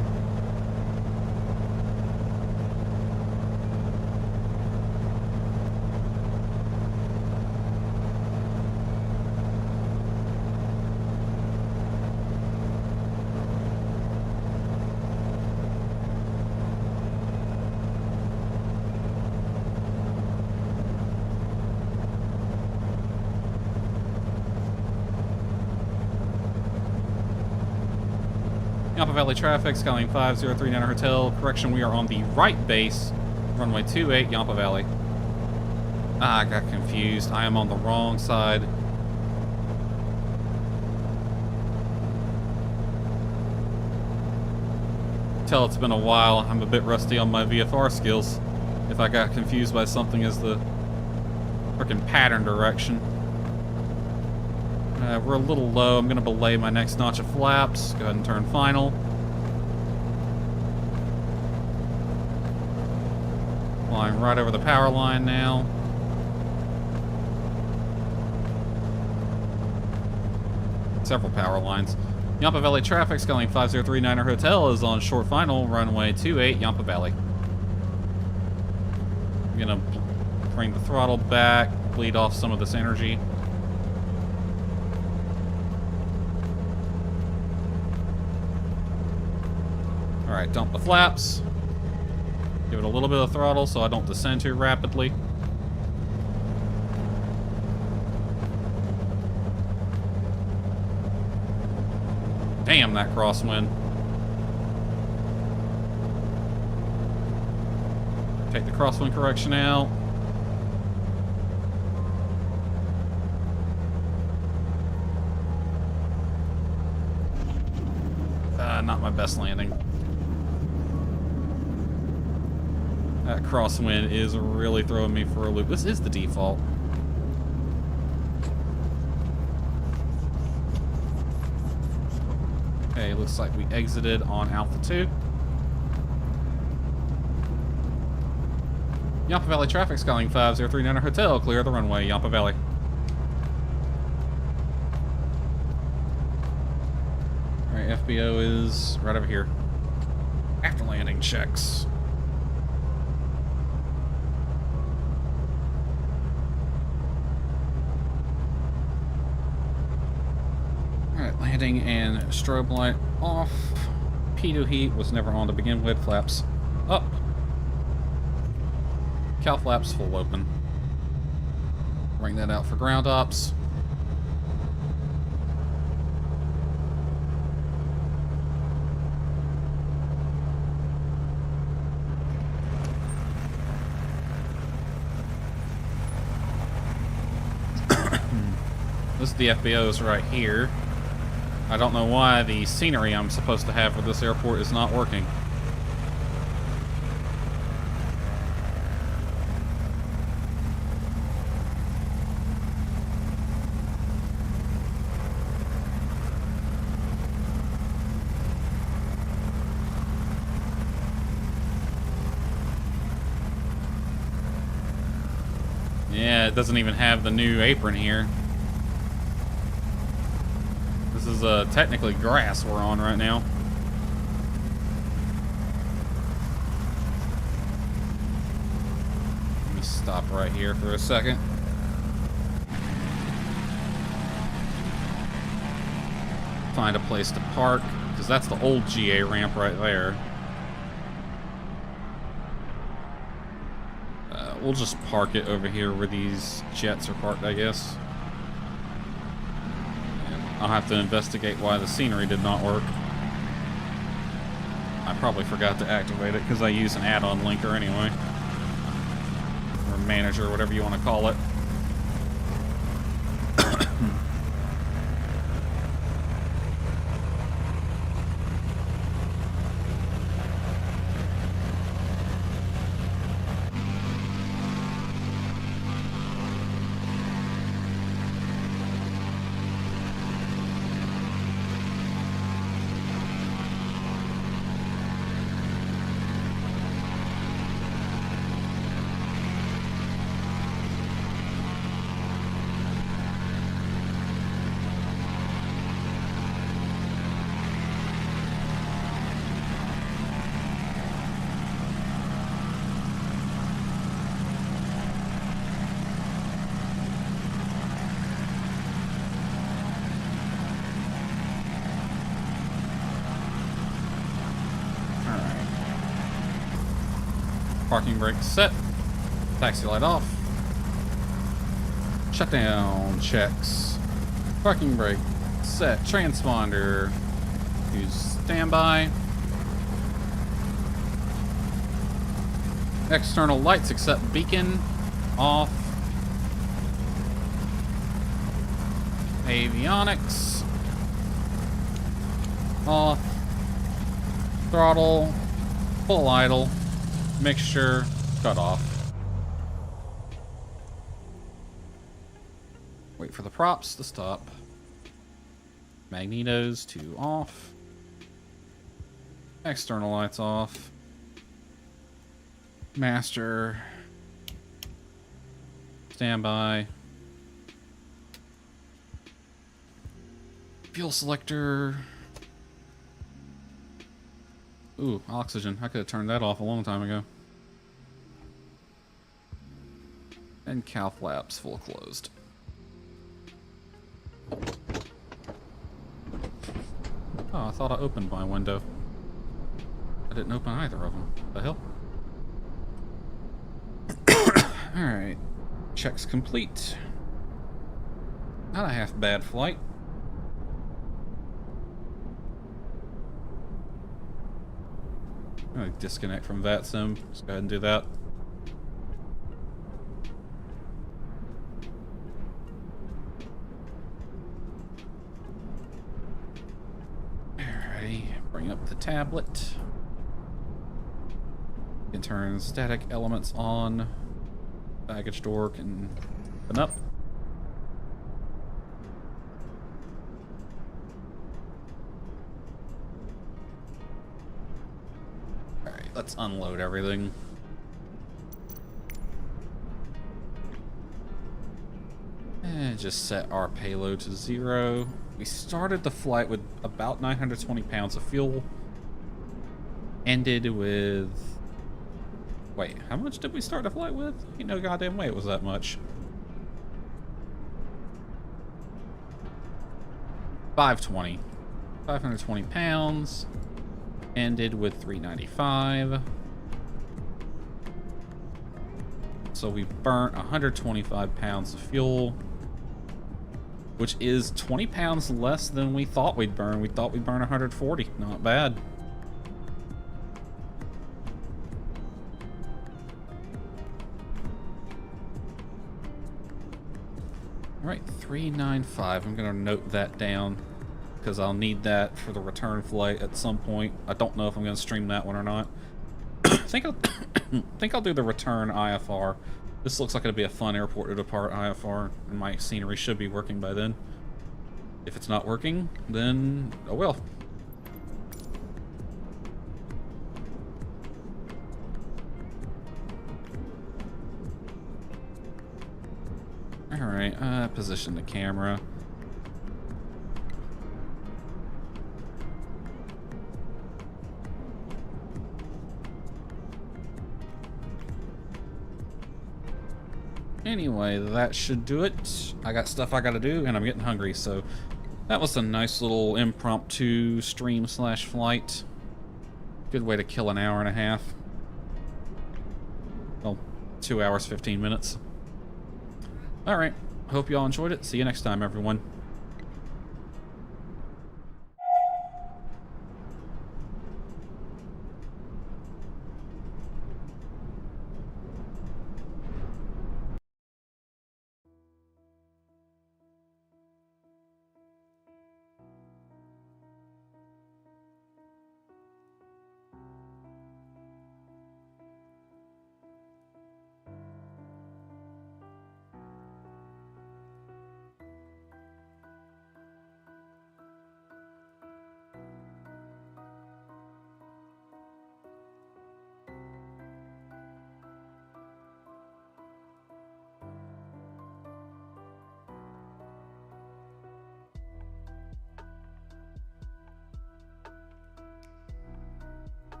Yampa Valley traffic, Skyline 5039 Hotel. Correction, we are on the right base, runway 28, Yampa Valley. Ah, I got confused. I am on the wrong side. Tell it's been a while. I'm a bit rusty on my VFR skills. If I got confused by something as the frickin' pattern direction. We're a little low. I'm going to belay my next notch of flaps. Go ahead and turn final. Flying right over the power line now. Several power lines. Yampa Valley traffic, Skyline 5039 Hotel is on short final, runway 28, Yampa Valley. I'm going to bring the throttle back, bleed off some of this energy. Alright, dump the flaps. Give it a little bit of throttle so I don't descend too rapidly. Damn, that crosswind. Take the crosswind correction out. Not my best landing. That crosswind is really throwing me for a loop. This is the default. Okay, looks like we exited on Alpha 2. Yampa Valley traffic, Skyline 5039 Hotel, clear the runway, Yampa Valley. Alright, FBO is right over here. After landing checks. Landing and strobe light off. Pitot heat was never on to begin with. Flaps up. Cow flaps full open. Bring that out for ground ops. This is the FBO's right here. I don't know why the scenery I'm supposed to have for this airport is not working. Yeah, it doesn't even have the new apron here. This is technically grass we're on right now. Let me stop right here for a second. Find a place to park, because that's the old GA ramp right there. We'll just park it over here where these jets are parked, I guess. And I'll have to investigate why the scenery did not work. I probably forgot to activate it because I use an add-on linker anyway. Or manager, whatever you want to call it. Parking brake set. Taxi light off. Shutdown checks. Parking brake set. Transponder. Use standby. External lights except beacon off. Avionics off. Throttle full idle. Mixture cut off. Wait for the props to stop. Magnetos to off. External lights off. Master. Standby. Fuel selector. Ooh, oxygen. I could have turned that off a long time ago. And cow flaps full closed. Oh, I thought I opened my window. I didn't open either of them. The hell? Alright. Checks complete. Not a half bad flight. I'm gonna disconnect from VATSIM. Just go ahead and do that. Alrighty, bring up the tablet. You can turn static elements on. Baggage door can open up. Let's unload everything. And just set our payload to 0. We started the flight with about 920 pounds of fuel. Ended with... Wait, how much did we start the flight with? Ain't no goddamn way it was that much. 520. 520 pounds. Ended with 395. So we burnt 125 pounds of fuel, which is 20 pounds less than we thought we'd burn. We thought we'd burn 140. Not bad. All right, 395. I'm gonna note that down because I'll need that for the return flight at some point. I don't know if I'm gonna stream that one or not. I think I'll do the return IFR. This looks like it'll be a fun airport to depart IFR, and my scenery should be working by then. If it's not working, then oh well. Alright, position the camera. Anyway, that should do it. I got stuff I gotta do, and I'm getting hungry, so that was a nice little impromptu stream slash flight. Good way to kill an hour and a half. Well, 2 hours, 15 minutes. Alright, hope you all enjoyed it. See you next time, everyone.